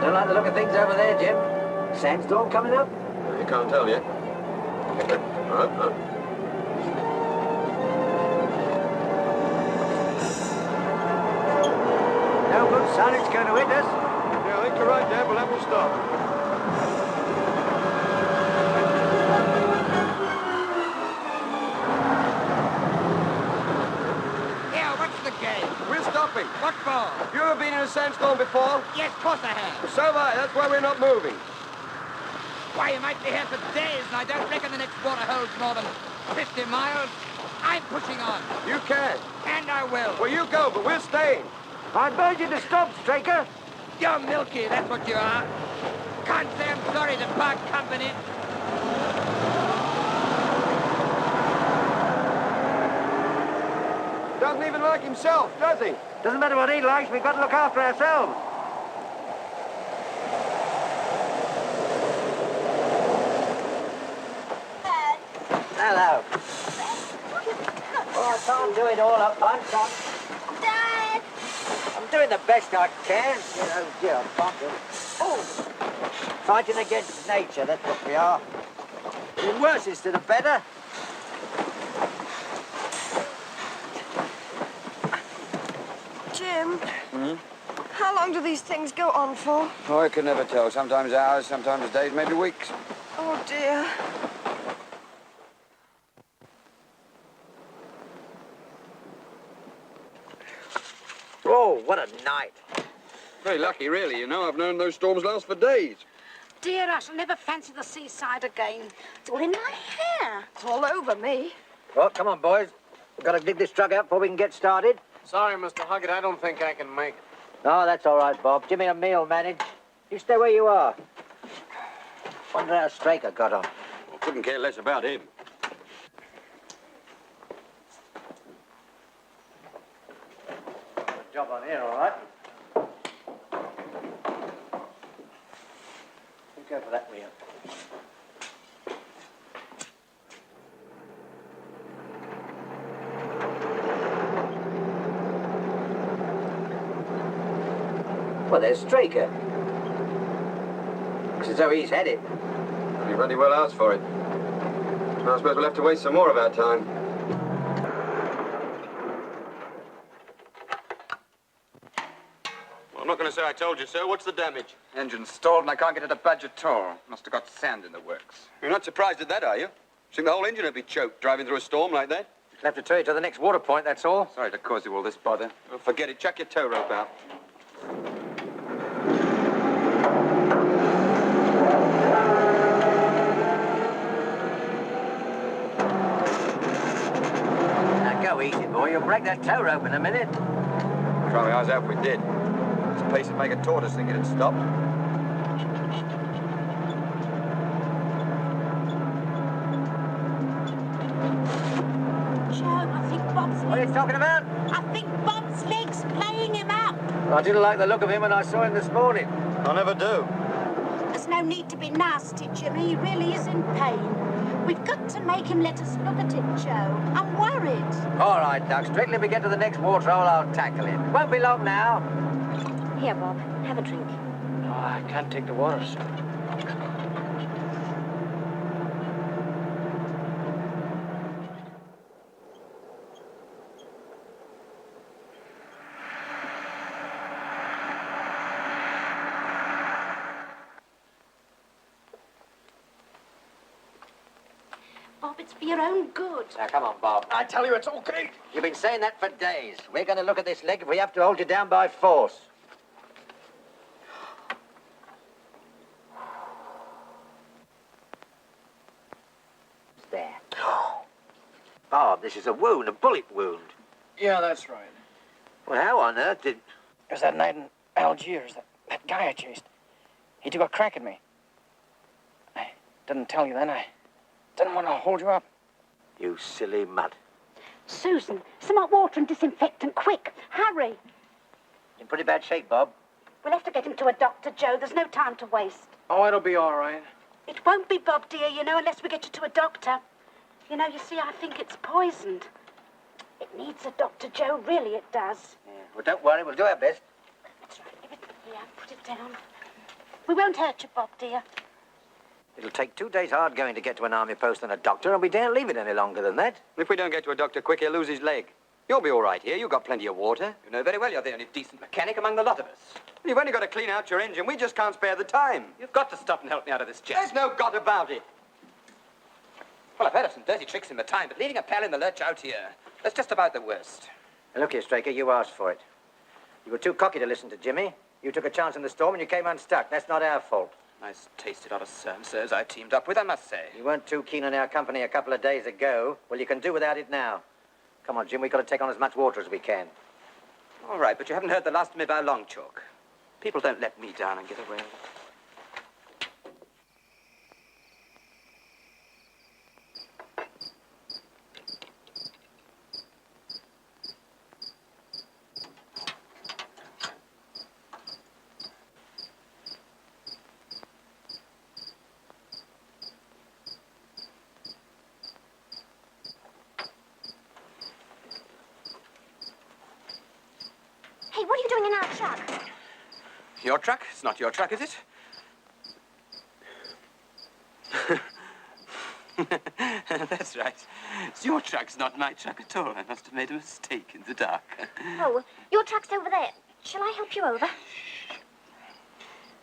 Don't like the look of things over there, Jim. Sandstorm coming up? You can't tell yet. No good, son. It's going to hit us. Yeah, I think you're right, Dad. We'll have to stop. Yeah, what's the game? We're stopping. What for? You ever been in a sandstorm before? Yes, of course I have. So have I. That's why we're not moving. Why, you might be here for days, and I don't reckon the next water holds more than 50 miles. I'm pushing on. You can. And I will. Well, you go, but we're staying. I urge you to stop, Straker. You're milky, that's what you are. Can't say I'm sorry to part company. Doesn't even like himself, does he? Doesn't matter what he likes, we've got to look after ourselves. Hello. Oh, I can't do it all at once. Dad! I'm doing the best I can. Dear bunker. Oh, fighting against nature, that's what we are. The worse instead of better. Jim, how long do these things go on for? Oh, I can never tell. Sometimes hours, sometimes days, maybe weeks. Oh, dear. Oh, what a night. Very lucky, really. You know, I've known those storms last for days. Dear, I shall never fancy the seaside again. It's all in my hair. It's all over me. Well, come on, boys. We've got to dig this truck out before we can get started. Sorry, Mr. Huggett, I don't think I can make it. Oh, that's all right, Bob. Jimmy and me'll manage. You stay where you are. Wonder how Straker got on. I couldn't care less about him. Good job on here, all right. Go for that wheel. Well, there's Straker. Looks as though he's had it. He bloody well asked for it. I suppose we'll have to waste some more of our time. Well, I'm not going to say I told you so. What's the damage? Engine's stalled and I can't get it to budge at all. Must have got sand in the works. You're not surprised at that, are you? Think the whole engine would be choked driving through a storm like that? I'll have to tow you to the next water point, that's all. Sorry to cause you all this bother. Well, forget it. Chuck your tow rope out. Well, you'll break that tow rope in a minute. Try my eyes out if we did. This pace would make a tortoise think it had stopped. Joe, I think Bob's... What are you talking about? I think Bob's leg's playing him up. I didn't like the look of him when I saw him this morning. I never do. There's no need to be nasty, Jimmy. He really is in pain. We've got to make him let us look at it, Joe. I'm worried. All right, Doc. Strictly if we get to the next waterhole, I'll tackle him. Won't be long now. Here, Bob, have a drink. Oh, I can't take the water, sir. Bob, it's for your own good. Now, come on, Bob. I tell you, it's okay. You've been saying that for days. We're going to look at this leg if we have to hold you down by force. There. Bob, this is a wound, a bullet wound. Yeah, that's right. Well, how on earth did... It was that night in Algiers, that guy I chased. He took a crack at me. I didn't tell you then. I didn't want to hold you up. You silly mud. Susan, some hot water and disinfectant, quick. Hurry. In pretty bad shape, Bob. We'll have to get him to a doctor, Joe. There's no time to waste. Oh, it'll be all right. It won't be, Bob, dear, you know, unless we get you to a doctor. You know, you see, I think it's poisoned. It needs a doctor, Joe. Really, it does. Yeah. Well, don't worry. We'll do our best. That's right. Give it here. Put it down. We won't hurt you, Bob, dear. It'll take 2 days hard going to get to an army post and a doctor, and we daren't leave it any longer than that. If we don't get to a doctor quick, he'll lose his leg. You'll be all right here. You've got plenty of water. You know very well you're the only decent mechanic among the lot of us. You've only got to clean out your engine. We just can't spare the time. You've got to stop and help me out of this, Jeff. There's no got about it. Well, I've heard of some dirty tricks in my time, but leaving a pal in the lurch out here, that's just about the worst. Now, look here, Straker, you asked for it. You were too cocky to listen to Jimmy. You took a chance in the storm and you came unstuck. That's not our fault. Nice tasted out of sirs I teamed up with, I must say. You weren't too keen on our company a couple of days ago. Well, you can do without it now. Come on, Jim, we've got to take on as much water as we can. All right, but you haven't heard the last of me about long chalk. People don't let me down and get away with it. Hey, what are you doing in our truck? Your truck? It's not your truck, is it? That's right. It's your truck's not my truck at all. I must have made a mistake in the dark. Oh, your truck's over there. Shall I help you over?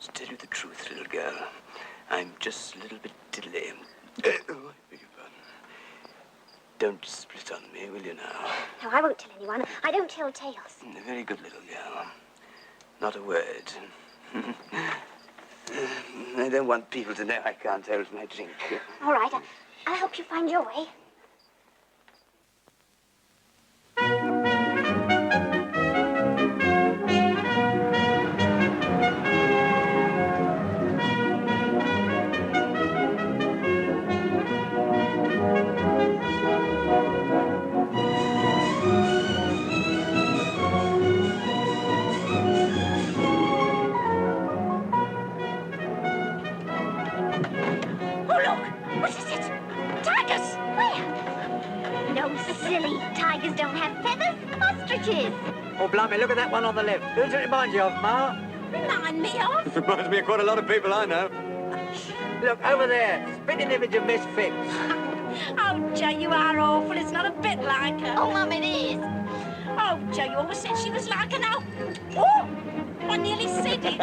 To tell you the truth, little girl, I'm just a little bit diddly. Oh, I beg your pardon. Don't split on me, will you now? No, I won't tell anyone. I don't tell tales. A very good little girl. Not a word. I don't want people to know I can't hold my drink. All right, I'll help you find your way. Oh, look! What is it? Tigers! Where? No, silly. Tigers don't have feathers. Ostriches. Oh, blimey, look at that one on the left. Who does it remind you of, Ma? Remind me of? Reminds me of quite a lot of people I know. Look, over there. Spitting image of Miss Phipps. Oh, Joe, you are awful. It's not a bit like her. Oh, Mum, it is. Oh, Joe, you always said she was like an owl. Oh! I nearly said it.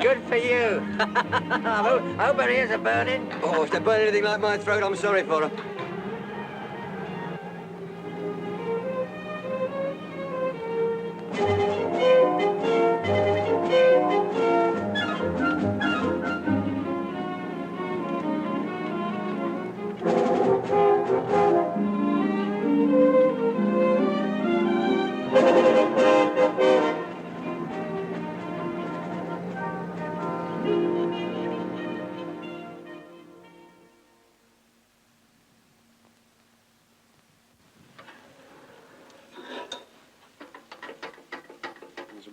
Good for you. I hope her ears are burning. Oh, if they burn anything like my throat, I'm sorry for her.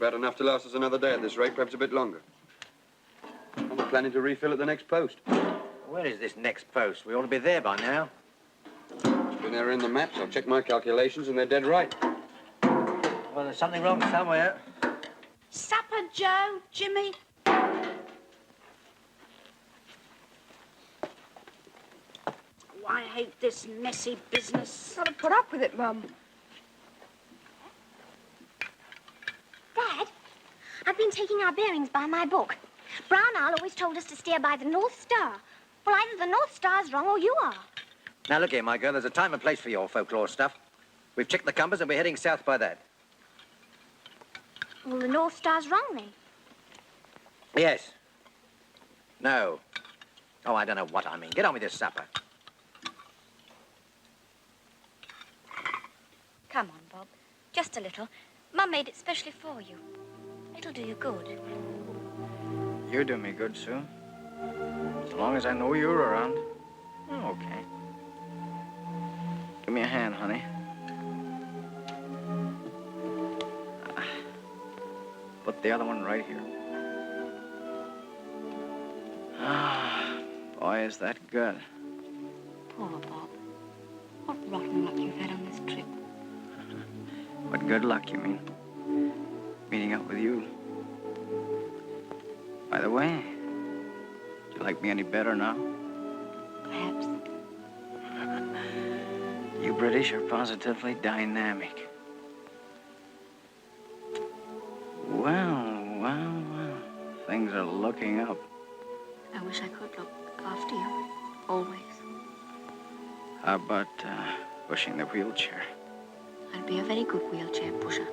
about enough to last us another day at this rate, perhaps a bit longer. I'm planning to refill at the next post. Where is this next post? We ought to be there by now. It's been there in the maps. I've checked my calculations, and they're dead right. Well, there's something wrong somewhere. Supper, Joe, Jimmy. Oh, I hate this messy business. Got to put up with it, Mum. Dad, I've been taking our bearings by my book. Brown Owl always told us to steer by the North Star. Well, either the North Star's wrong or you are. Now, look here, my girl. There's a time and place for your folklore stuff. We've checked the compass and we're heading south by that. Well, the North Star's wrong, then. Yes. No. Oh, I don't know what I mean. Get on with your supper. Come on, Bob. Just a little. Mum made it specially for you. It'll do you good. You do me good, Sue. As long as I know you're around. Oh, okay. Give me a hand, honey. Put the other one right here. Ah, boy, is that good. Poor Bob. What rotten luck you've had on this trip. What good luck, you mean? Meeting up with you. By the way, do you like me any better now? Perhaps. You British are positively dynamic. Well. Things are looking up. I wish I could look after you. Always. How about pushing the wheelchair? I'd be a very good wheelchair pusher.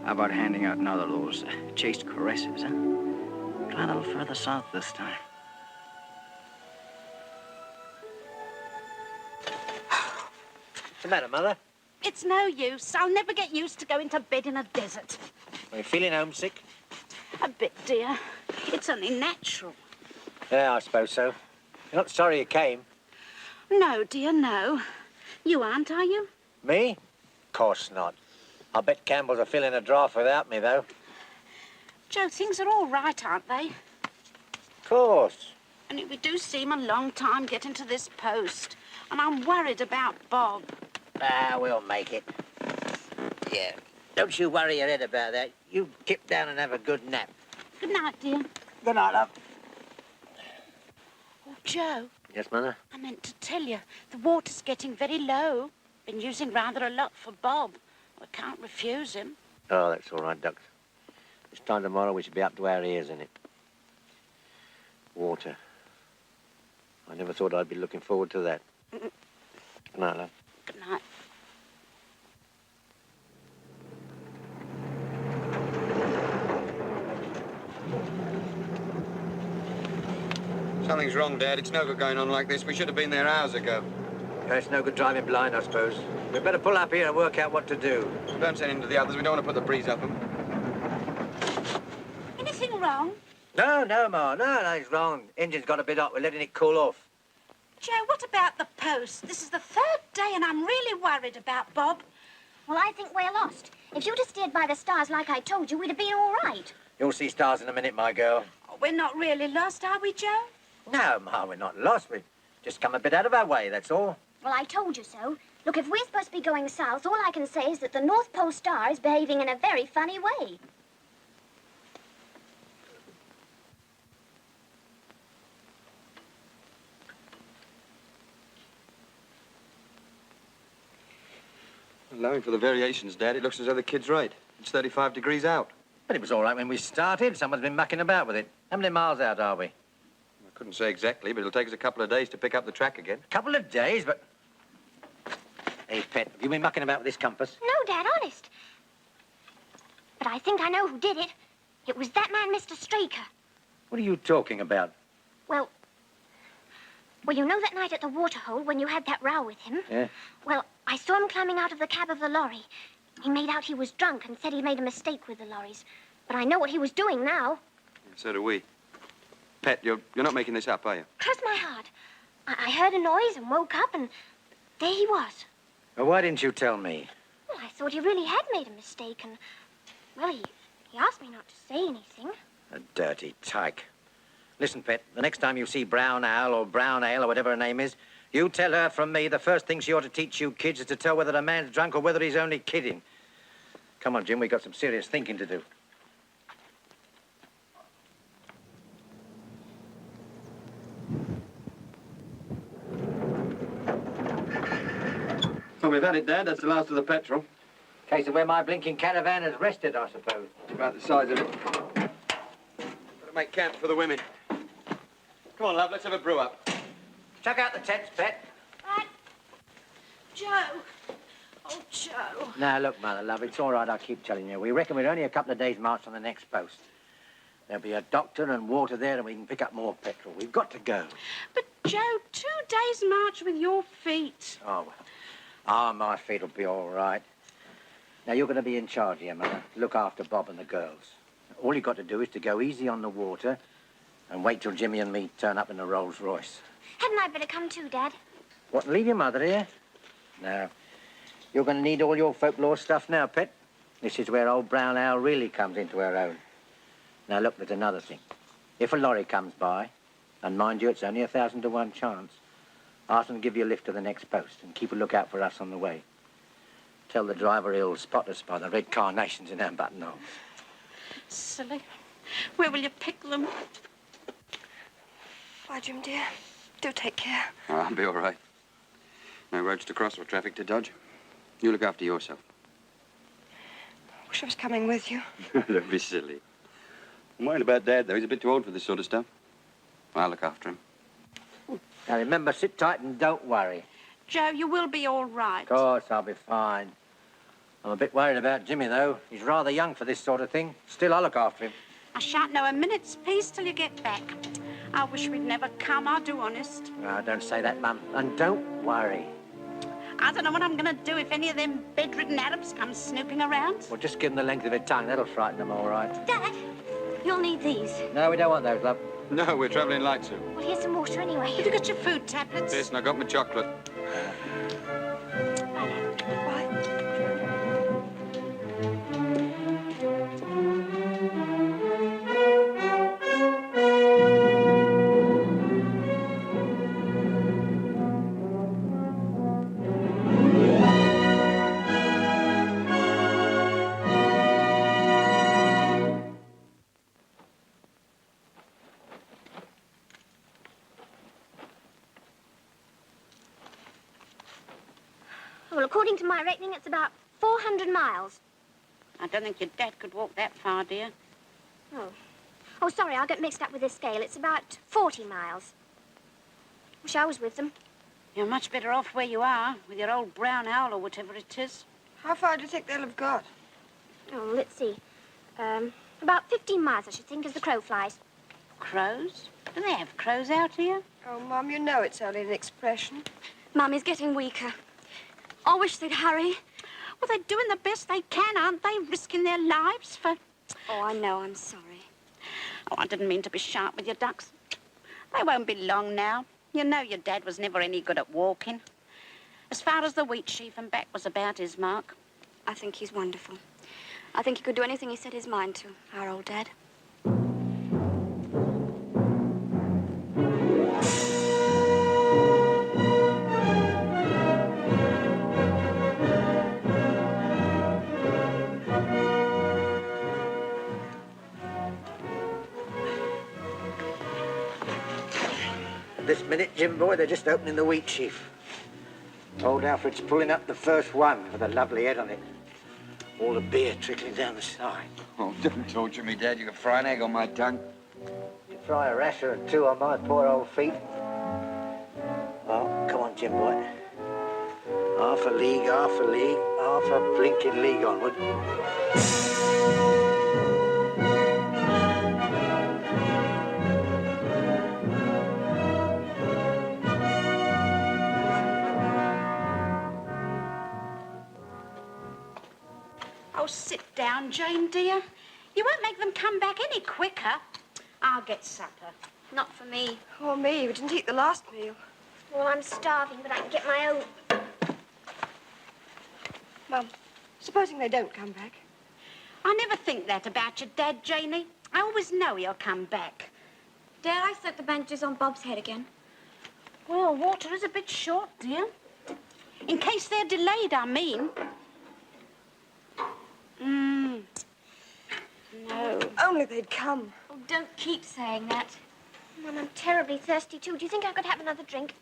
How about handing out another of those chaste caresses, huh? Try a little further south this time. What's the matter, Mother? It's no use. I'll never get used to going to bed in a desert. Are you feeling homesick? A bit, dear. It's only natural. Yeah, I suppose so. You're not sorry you came? No, dear, no. You aren't, are you? Me? Of course not. I bet Campbell's are filling a draft without me, though. Joe, things are all right, aren't they? Of course. Only we do seem a long time getting to this post. And I'm worried about Bob. Ah, we'll make it. Yeah. Don't you worry your head about that. You kip down and have a good nap. Good night, dear. Good night, love. Oh, Joe. Yes, Mother? I meant to tell you, the water's getting very low. Been using rather a lot for Bob. I can't refuse him. Oh, that's all right, Ducks. This time tomorrow we should be up to our ears in it. Water. I never thought I'd be looking forward to that. Good night, love. Good night. Something's wrong, Dad. It's no good going on like this. We should have been there hours ago. Yeah, it's no good driving blind, I suppose. We'd better pull up here and work out what to do. Don't send him to the others. We don't want to put the breeze up them. Anything wrong? No, Ma. No, nothing's wrong. Engine's got a bit hot. We're letting it cool off. Joe, what about the post? This is the third day and I'm really worried about Bob. Well, I think we're lost. If you'd have steered by the stars like I told you, we'd have been all right. You'll see stars in a minute, my girl. Oh, we're not really lost, are we, Joe? No, Ma, we're not lost. We've just come a bit out of our way, that's all. Well, I told you so. Look, if we're supposed to be going south, all I can say is that the North Pole Star is behaving in a very funny way. Allowing for the variations, Dad, it looks as though the kid's right. It's 35 degrees out. But it was all right when we started. Someone's been mucking about with it. How many miles out are we? I couldn't say exactly, but it'll take us a couple of days to pick up the track again. A couple of days, but... Hey, Pet, have you been mucking about with this compass? No, Dad, honest. But I think I know who did it. It was that man, Mr. Straker. What are you talking about? Well, you know that night at the waterhole when you had that row with him? Yeah? Well, I saw him climbing out of the cab of the lorry. He made out he was drunk and said he made a mistake with the lorries. But I know what he was doing now. So do we. Pet, you're not making this up, are you? Cross my heart. I heard a noise and woke up and there he was. Well, why didn't you tell me? Well, I thought he really had made a mistake, and, well, he asked me not to say anything. A dirty tyke. Listen, Pet, the next time you see Brown Owl or Brown Ale or whatever her name is, you tell her from me the first thing she ought to teach you kids is to tell whether a man's drunk or whether he's only kidding. Come on, Jim, we've got some serious thinking to do. Well, we've had it, Dad. That's the last of the petrol. Case of where my blinking caravan has rested, I suppose. About the size of it. Got to make camp for the women. Come on, love, let's have a brew up. Chuck out the tents, Pet. Right. Joe. Oh, Joe. Now, look, Mother, love, it's all right, I keep telling you. We reckon we're only a couple of days' march on the next post. There'll be a doctor and water there, and we can pick up more petrol. We've got to go. But, Joe, 2 days' march with your feet. Oh, well. Ah, my feet will be all right. Now, you're going to be in charge here, Mother. Look after Bob and the girls. All you've got to do is to go easy on the water and wait till Jimmy and me turn up in the Rolls Royce. Hadn't I better come too, Dad? What, leave your mother here? No. You're going to need all your folklore stuff now, Pet. This is where old Brown Owl really comes into her own. Now, look, there's another thing. If a lorry comes by, and mind you, it's only 1,000 to 1 chance, ask them to give you a lift to the next post and keep a lookout for us on the way. Tell the driver he'll spot us by the red carnations in our buttonholes. Silly. Where will you pick them? Bye, Jim, dear. Do take care. Oh, I'll be all right. No roads to cross or traffic to dodge. You look after yourself. Wish I was coming with you. Don't be silly. I'm worried about Dad, though. He's a bit too old for this sort of stuff. I'll look after him. Now, remember, sit tight and don't worry. Joe, you will be all right. Of course, I'll be fine. I'm a bit worried about Jimmy, though. He's rather young for this sort of thing. Still, I'll look after him. I shan't know a minute's peace till you get back. I wish we'd never come, I do honest. Oh, don't say that, Mum. And don't worry. I don't know what I'm going to do if any of them bedridden Arabs come snooping around. Well, just give them the length of her tongue. That'll frighten them all right. Dad, you'll need these. No, we don't want those, love. No, we're travelling light soon. Well, here's some water anyway. Have you got your food tablets? Yes, and I got my chocolate. Well, according to my reckoning, it's about 400 miles. I don't think your dad could walk that far, dear. Oh. Oh, sorry, I'll get mixed up with the scale. It's about 40 miles. Wish I was with them. You're much better off where you are, with your old brown owl or whatever it is. How far do you think they'll have got? Oh, let's see. About 15 miles, I should think, as the crow flies. Crows? Do they have crows out here? Oh, Mum, you know it's only an expression. Mummy's getting weaker. I wish they'd hurry. Well, they're doing the best they can, aren't they? Risking their lives for... Oh, I know, I'm sorry. Oh, I didn't mean to be sharp with your ducks. They won't be long now. You know your dad was never any good at walking. As far as the wheat sheaf and back was about his mark. I think he's wonderful. I think he could do anything he set his mind to, our old Dad. This minute, Jim boy, they're just opening the wheat sheaf. Old Alfred's pulling up the first one with a lovely head on it. All the beer trickling down the side. Oh, don't torture me, Dad. You can fry an egg on my tongue. You fry a rasher or two on my poor old feet. Oh, come on, Jim boy. Half a league, half a blinking league onward. Oh, sit down, Jane, dear. You won't make them come back any quicker. I'll get supper. Not for me. Or me. We didn't eat the last meal. Well, I'm starving, but I can get my own. Mum, Supposing they don't come back. I never think that about your dad, Janie. I always know he'll come back. Dare I soak the bandages on Bob's head again? Well, water is a bit short, dear. In case they're delayed, I mean. No. Only they'd come. Oh, don't keep saying that. Mum, I'm terribly thirsty, too. Do you think I could have another drink?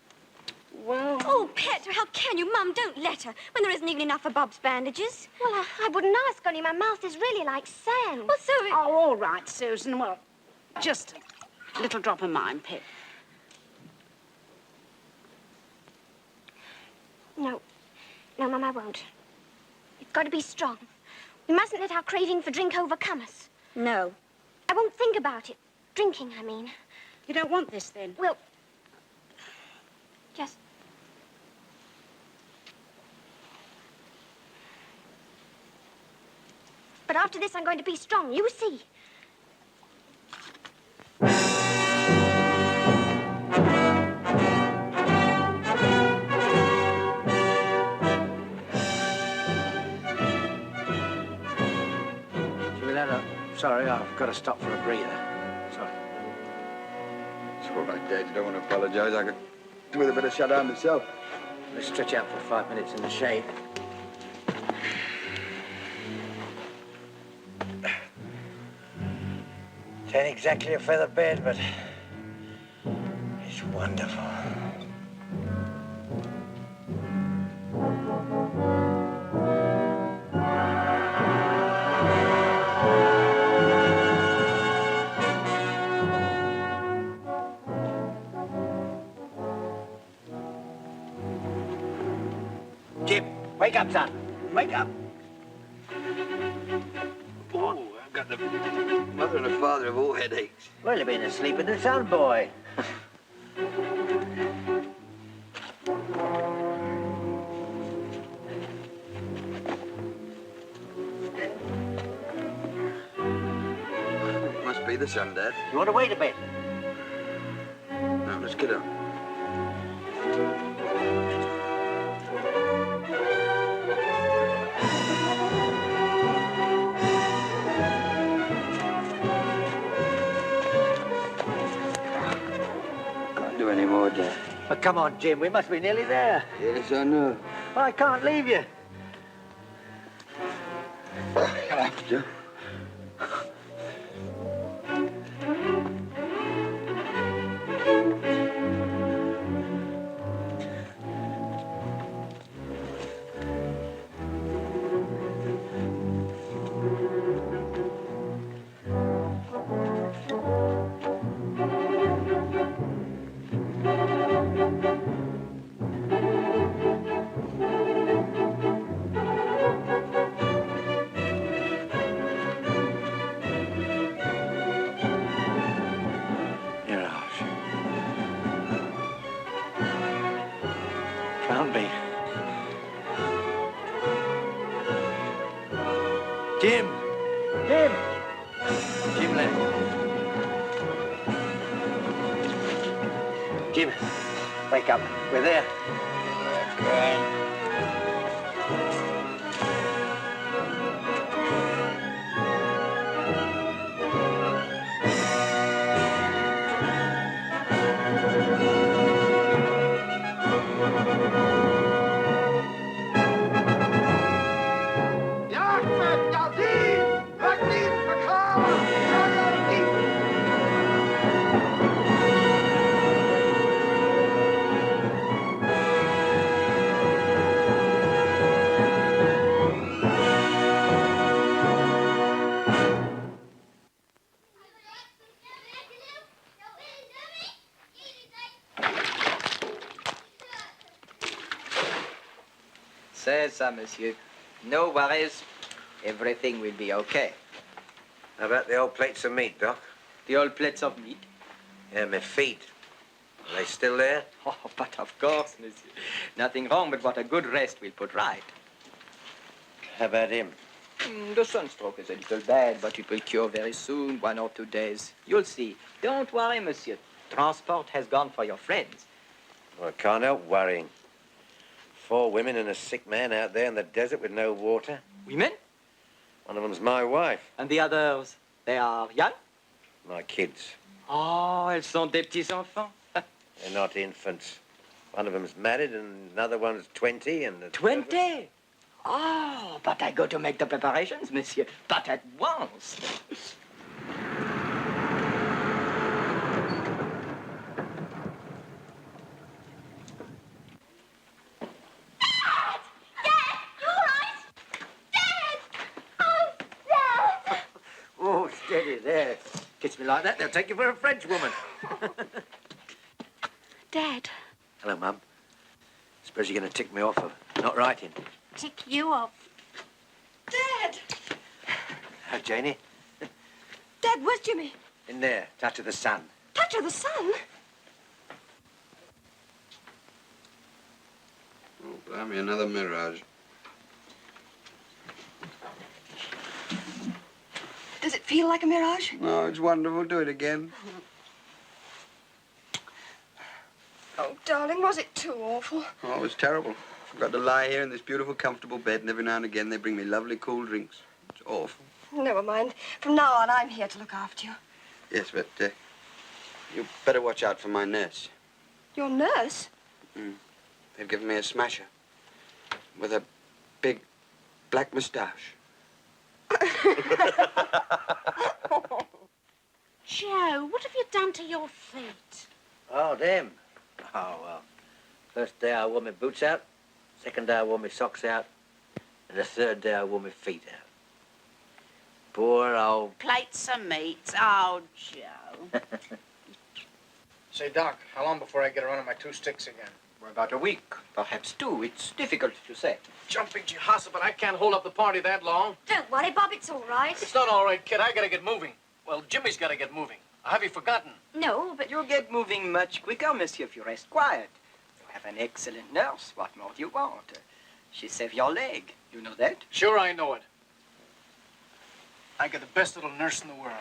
Well... Oh, Pet, how can you? Mum, don't let her, when there isn't even enough for Bob's bandages. Well, I wouldn't ask, only my mouth is really like sand. Well, so... Oh, all right, Susan. Well, just a little drop of mine, Pet. No. No, Mum, I won't. It's got to be strong. We mustn't let our craving for drink overcome us. No. I won't think about it. Drinking, I mean. You don't want this, then? Well, just... But after this, I'm going to be strong. You see. Sorry, I've got to stop for a breather. Sorry. It's all right, Dad. You don't want to apologise. I could do with a bit of shut-down myself. Let's stretch out for 5 minutes in the shade. It ain't exactly a feather bed, but it's wonderful. Jim, wake up, son. Wake up. Oh, I've got the mother and the father of all headaches. Well, you've been asleep in the sun, boy. It must be the sun, Dad. You want to wait a bit? No, let's get up. Can't do any more, Dad. Oh, come on, Jim. We must be nearly there. Yes, I know. I can't leave you. I'll have to. Found me. Jim! Jim! Jim left. Jim, wake up. We're there. Okay. C'est ça, monsieur. No worries. Everything will be okay. How about the old plates of meat, Doc? The old plates of meat? Yeah, my feet. Are they still there? Oh, but of course, monsieur. Nothing wrong but what a good rest will put right. How about him? The sunstroke is a little bad, but it will cure very soon, 1 or 2 days. You'll see. Don't worry, monsieur. Transport has gone for your friends. Well, I can't help worrying. 4 women and a sick man out there in the desert with no water. Women? One of them's my wife. And the others, they are young? My kids. Oh, elles sont des petits enfants. They're not infants. One of them's married and another one's 20 and... 20? Oh, but I go to make the preparations, monsieur. But at once. Oh, steady there. Kiss me like that, they'll take you for a French woman. Dad. Hello, Mum. Suppose you're going to tick me off for not writing. Tick you off. Dad! Oh, Janie. Dad, where's Jimmy? In there, touch of the sun. Touch of the sun? Oh, blimey, another mirage. Does it feel like a mirage? Oh, it's wonderful. Do it again. Oh, darling, was it too awful? Oh, it was terrible. I've got to lie here in this beautiful, comfortable bed, and every now and again they bring me lovely cool drinks. It's awful. Never mind. From now on, I'm here to look after you. Yes, but you better watch out for my nurse. Your nurse? They've given me a smasher with a big black moustache. Joe, what have you done to your feet? Oh, them. Oh, well. First day I wore my boots out. Second day I wore my socks out. And the third day I wore my feet out. Poor old... Plates of meat. Oh, Joe. Say, Doc, how long before I get around on my 2 sticks again? For about a week, perhaps 2. It's difficult to say. Jumping Jehoshaphat, but I can't hold up the party that long. Don't worry, Bob, it's all right. It's not all right, kid. I gotta get moving. Well, Jimmy's gotta get moving. Have you forgotten? No, but... You'll get moving much quicker, monsieur, if you rest quiet. You have an excellent nurse. What more do you want? She saved your leg. You know that? Sure, I know it. I got the best little nurse in the world.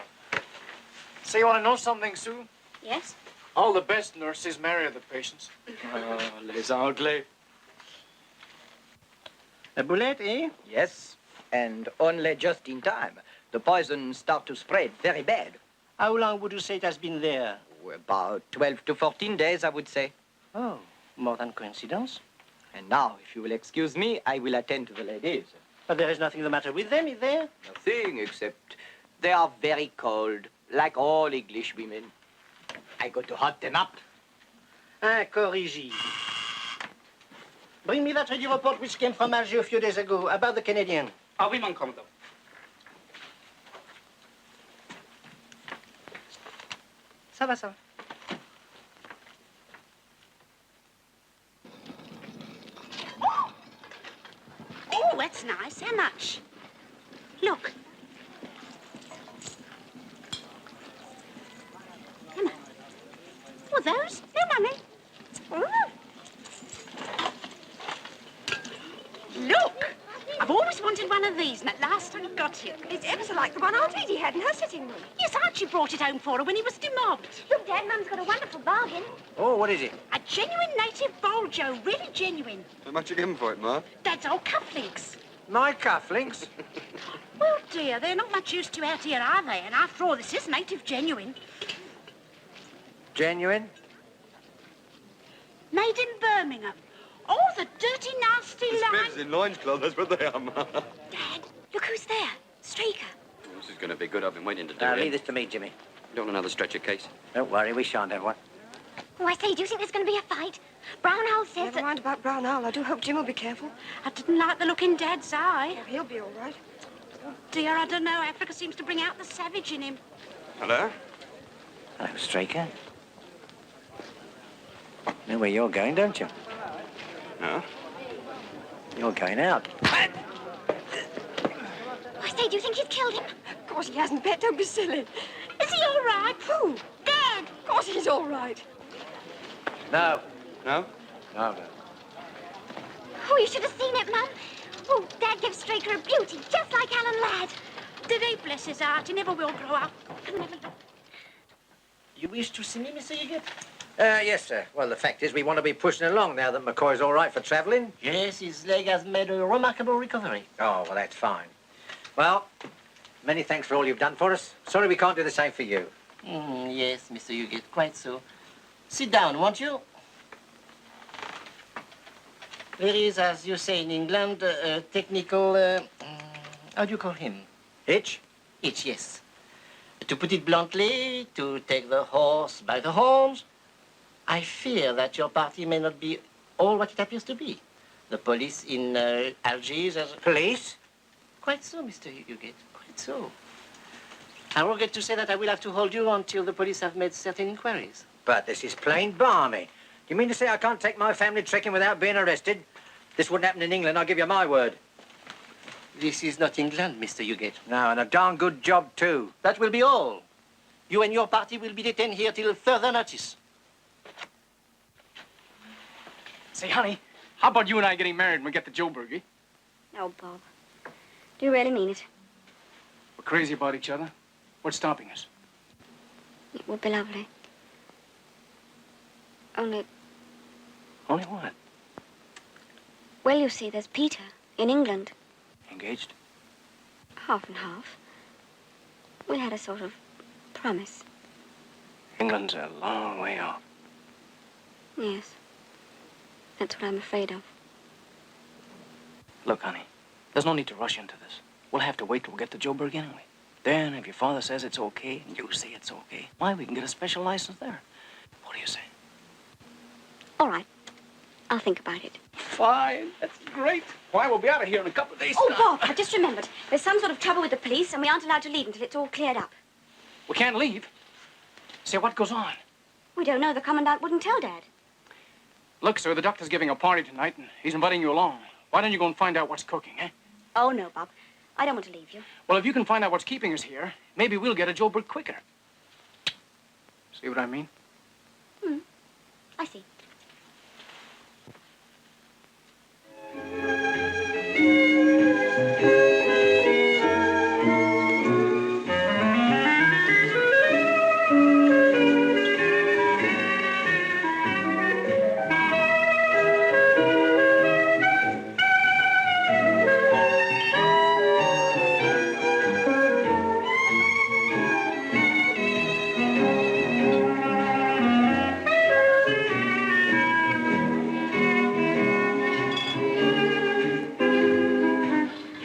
Say, you want to know something, Sue? Yes? All the best nurses marry the patients. Oh, les Anglais. A bullet, eh? Yes, and only just in time. The poison start to spread very bad. How long would you say it has been there? About 12 to 14 days, I would say. Oh, more than coincidence. And now, if you will excuse me, I will attend to the ladies. But there is nothing the matter with them, is there? Nothing, except they are very cold, like all English women. I go to hot them up. Incorrigible. Bring me that radio report which came from Alger a few days ago about the Canadian. Ah oui, mon commandant. Ça va, ça va. Oh, that's nice. How much? Look. How much? Oh, those? No money. Oh. Look! I've always wanted one of these, and at last I got it. It's ever so like the one Aunt Edie had in her sitting room. Yes, Archie brought it home for her when he was demobbed. Look, Dad, Mum's got a wonderful bargain. Oh, what is it? A genuine native bowl, Joe. Really genuine. How much you giving for it, Ma? Dad's old cufflinks. My cufflinks? Well, dear, they're not much use to out here, are they? And after all, this is native genuine. Genuine? Made in Birmingham. Oh, the dirty, nasty line. Bibs in loincloth, that's what they are, Ma. Dad, look who's there. Straker. This is going to be good. I've been waiting to do Now, it. leave this to me, Jimmy. Don't another stretcher case. Don't worry, we shan't have one. Oh, I say, do you think there's going to be a fight? Brown Owl says Never mind about Brown Owl. I do hope Jim will be careful. I didn't like the look in Dad's eye. Oh, he'll be all right. Oh, dear, I don't know. Africa seems to bring out the savage in him. Hello? Hello, Straker. You know where you're going, don't you? No? You're going out. I say, do you think he's killed him? Of course he hasn't, Pet. Don't be silly. Is he all right? Who? Dad! Of course he's all right. No. No? No, no. Oh, you should have seen it, Mum. Oh, Dad gives Straker a beauty, just like Alan Ladd. Did he? Bless his heart. He never will grow up. You wish to see me, Mr. Huggett? Yes, sir. Well, the fact is we want to be pushing along now that McCoy's all right for travelling. Yes, his leg has made a remarkable recovery. Oh, well, that's fine. Well, many thanks for all you've done for us. Sorry we can't do the same for you. Yes, Mr. Huggett, quite so. Sit down, won't you? There is, as you say in England, a technical, how do you call him? Hitch? Hitch, yes. To put it bluntly, to take the horse by the horns, I fear that your party may not be all what it appears to be. The police in Algiers has... Police? Quite so, Mr. Huggett, quite so. I regret to say that I will have to hold you until the police have made certain inquiries. But this is plain balmy. You mean to say I can't take my family trekking without being arrested? This wouldn't happen in England, I'll give you my word. This is not England, Mr. Huggett. No, and a darn good job, too. That will be all. You and your party will be detained here till further notice. Say, honey, how about you and I getting married when we get to Joburg, eh? No, Bob. Do you really mean it? We're crazy about each other. What's stopping us? It would be lovely. Only, Only what? well, you see, there's Peter in England. Engaged? Half and half. We had a sort of promise. England's a long way off. Yes. That's what I'm afraid of. Look, honey, there's no need to rush into this. We'll have to wait till we get to Joburg anyway. Then, if your father says it's okay, and you say it's okay, why, we can get a special license there. What do you say? All right. I'll think about it. Fine. That's great. Why, we'll be out of here in a couple of days. Oh, Bob, I just remembered. There's some sort of trouble with the police, and we aren't allowed to leave until it's all cleared up. We can't leave. Say, what goes on? We don't know. The Commandant wouldn't tell Dad. Look, sir, the doctor's giving a party tonight, and he's inviting you along. Why don't you go and find out what's cooking, eh? Oh, no, Bob. I don't want to leave you. Well, if you can find out what's keeping us here, maybe we'll get a Joburg quicker. See what I mean? I see.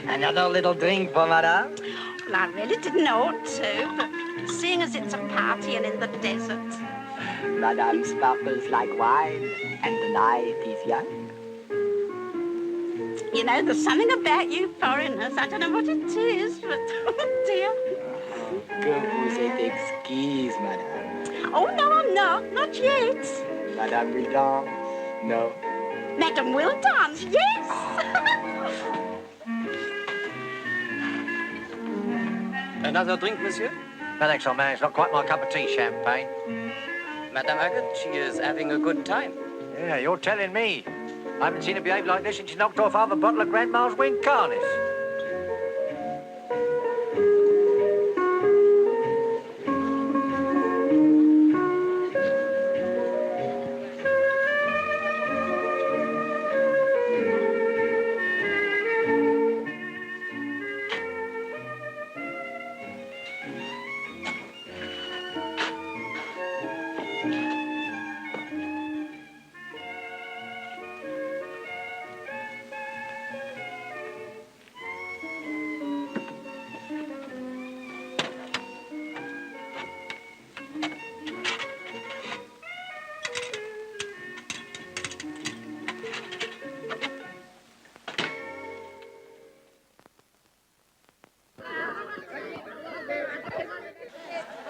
Another little drink for Madame? Well, I really didn't ought to, but seeing as it's a party and in the desert. Madame sparkles like wine, and the night is young. You know, there's something about you foreigners. I don't know what it is, but oh dear. Que vous êtes exquise, Madame. Oh, no, I'm not. Not yet. Madame will dance? No. Madame will dance, yes. Another drink, monsieur? No, thanks, old man. It's not quite my cup of tea, champagne. Madame Huggetts, she is having a good time. Yeah, you're telling me. I haven't seen her behave like this since she knocked off half a bottle of Grandma's Wing Carnis.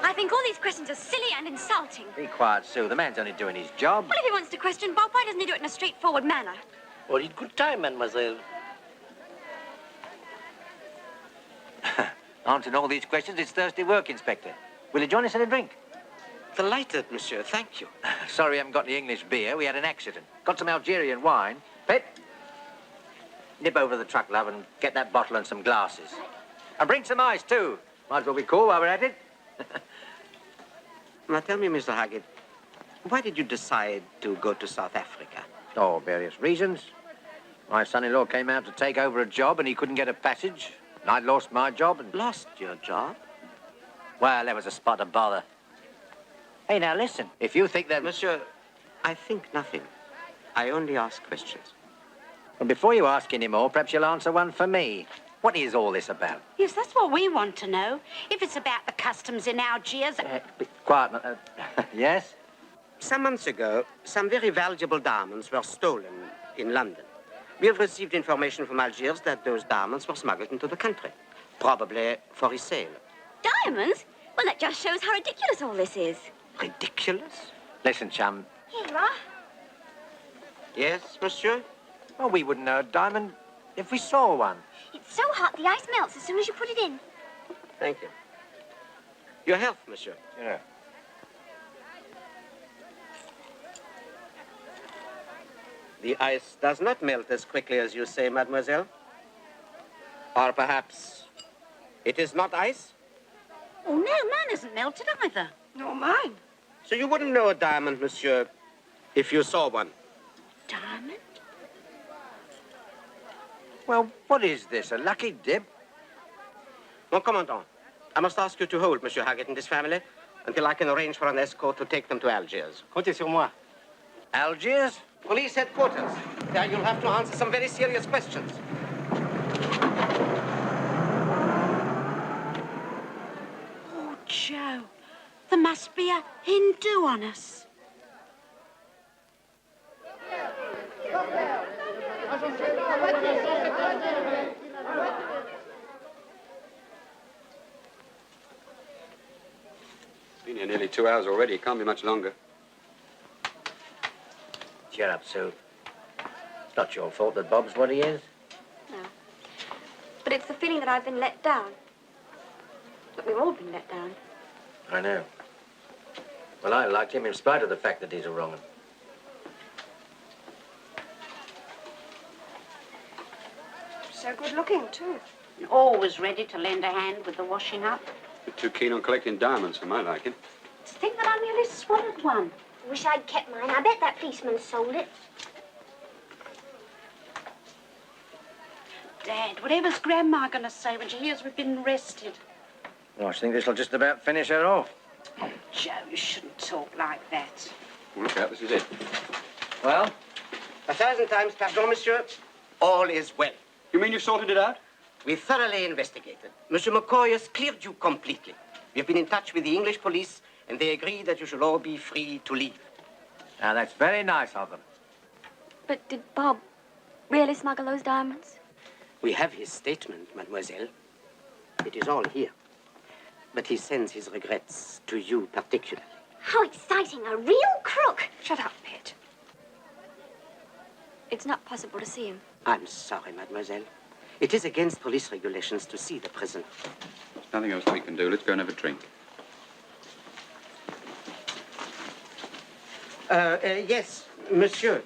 I think all these questions are silly and insulting. Be quiet, Sue. The man's only doing his job. Well, if he wants to question Bob, why doesn't he do it in a straightforward manner? All in good time, mademoiselle. Answering all these questions, it's Thursday work, Inspector. Will you join us in a drink? Delighted, monsieur. Thank you. Sorry I haven't got any English beer. We had an accident. Got some Algerian wine. Pet, nip over to the truck, love, and get that bottle and some glasses. And bring some ice, too. Might as well be cool while we're at it. Now, tell me, Mr. Huggett, Why did you decide to go to South Africa? Oh, various reasons. My son-in-law came out to take over a job and he couldn't get a passage. And I lost my job and... Lost your job? Well, there was a spot of bother. Hey, now listen. If you think that... Monsieur, I think nothing. I only ask questions. Well, before you ask any more, perhaps you'll answer one for me. What is all this about? Yes, that's what we want to know. If it's about the customs in Algiers... Be quiet. Yes? Some months ago, some very valuable diamonds were stolen in London. We have received information from Algiers that those diamonds were smuggled into the country, probably for resale. Diamonds? Well, that just shows how ridiculous all this is. Ridiculous? Listen, chum. Here you are. Yes, monsieur? Well, we wouldn't know a diamond if we saw one. It's so hot, the ice melts as soon as you put it in. Thank you. Your health, monsieur. Yeah. The ice does not melt as quickly as you say, mademoiselle. Or perhaps it is not ice? Oh, no, mine isn't melted either. Nor mine. So you wouldn't know a diamond, monsieur, if you saw one. Diamond? Well, what is this, a lucky dip? Mon commandant, I must ask you to hold Monsieur Huggett and his family until I can arrange for an escort to take them to Algiers. Comptez sur moi. Algiers? Police headquarters. There you'll have to answer some very serious questions. Oh, Joe, there must be a Hindu on us. Been here nearly 2 hours already. It can't be much longer. Cheer up, Sue. It's not your fault that Bob's what he is. No. But it's the feeling that I've been let down. That we've all been let down. I know. Well, I liked him in spite of the fact that he's a wrong 'un. So good looking, too. Always ready to lend a hand with the washing up. You're too keen on collecting diamonds for my liking. To think that I nearly swallowed one. Wish I'd kept mine. I bet that policeman sold it. Dad, whatever's Grandma going to say when she hears we've been arrested? Well, I think this'll just about finish her off. Oh, Joe, you shouldn't talk like that. Well, look out, this is it. Well? 1,000 times pardon, monsieur. All is well. You mean you've sorted it out? We thoroughly investigated. Monsieur McCoy has cleared you completely. We have been in touch with the English police, and they agree that you shall all be free to leave. Now, that's very nice of them. But did Bob really smuggle those diamonds? We have his statement, mademoiselle. It is all here. But he sends his regrets to you particularly. How exciting, a real crook. Shut up, Pet. It's not possible to see him. I'm sorry, mademoiselle. It is against police regulations to see the prisoner. There's nothing else we can do. Let's go and have a drink. Yes, monsieur.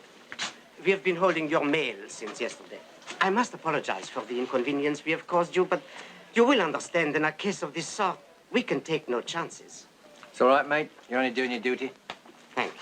We have been holding your mail since yesterday. I must apologize for the inconvenience we have caused you, but you will understand in a case of this sort, we can take no chances. It's all right, mate. You're only doing your duty. Thank you.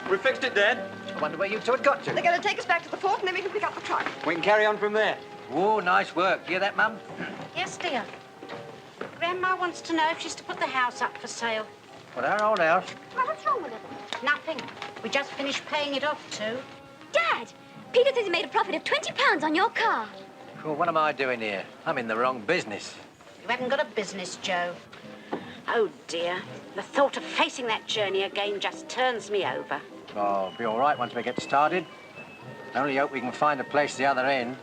We fixed it, Dad. I wonder where you two had got to. They're going to take us back to the fort and then we can pick up the truck. We can carry on from there. Oh, nice work. Hear that, Mum? Yes, dear. Grandma wants to know if she's to put the house up for sale. Well, our old house. Well, what's wrong with it? Nothing. We just finished paying it off, too. Dad! Peter says he made a profit of £20 on your car. Well, what am I doing here? I'm in the wrong business. You haven't got a business, Joe. Oh, dear. The thought of facing that journey again just turns me over. Oh, it'll be all right once we get started. I only hope we can find a place the other end.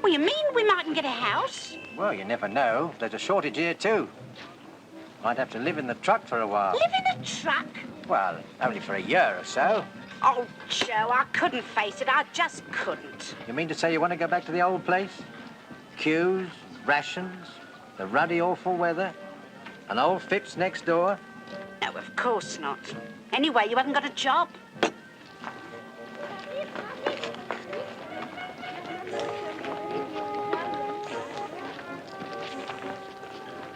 Well, you mean we mightn't get a house? Well, you never know. There's a shortage here, too. Might have to live in the truck for a while. Live in a truck? Well, only for a year or so. Oh, Joe, I couldn't face it. I just couldn't. You mean to say you want to go back to the old place? Queues, rations, the ruddy awful weather, and old Phipps next door? No, of course not. Anyway, you haven't got a job.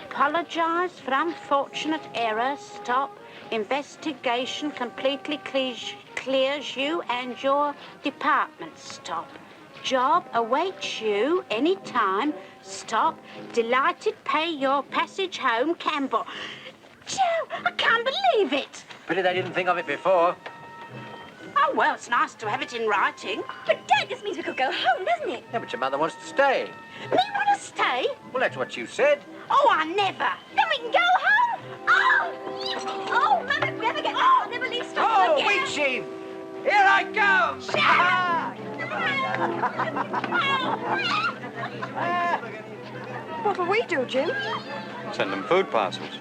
Apologise for unfortunate error. Stop. Investigation completely clears you and your department. Stop. Job awaits you any time. Stop. Delighted pay your passage home, Campbell. Joe, I can't believe it. Pity they didn't think of it before. Oh, well, it's nice to have it in writing. But, Dad, this means we could go home, doesn't it? Yeah, but your mother wants to stay. Me want to stay? Well, that's what you said. Oh, I never. Then we can go home. Oh! Oh, Mum, if we ever get home, I'll never leave Scotland again. Wheat Sheaf! Here I come! What will we do, Jim? Send them food parcels.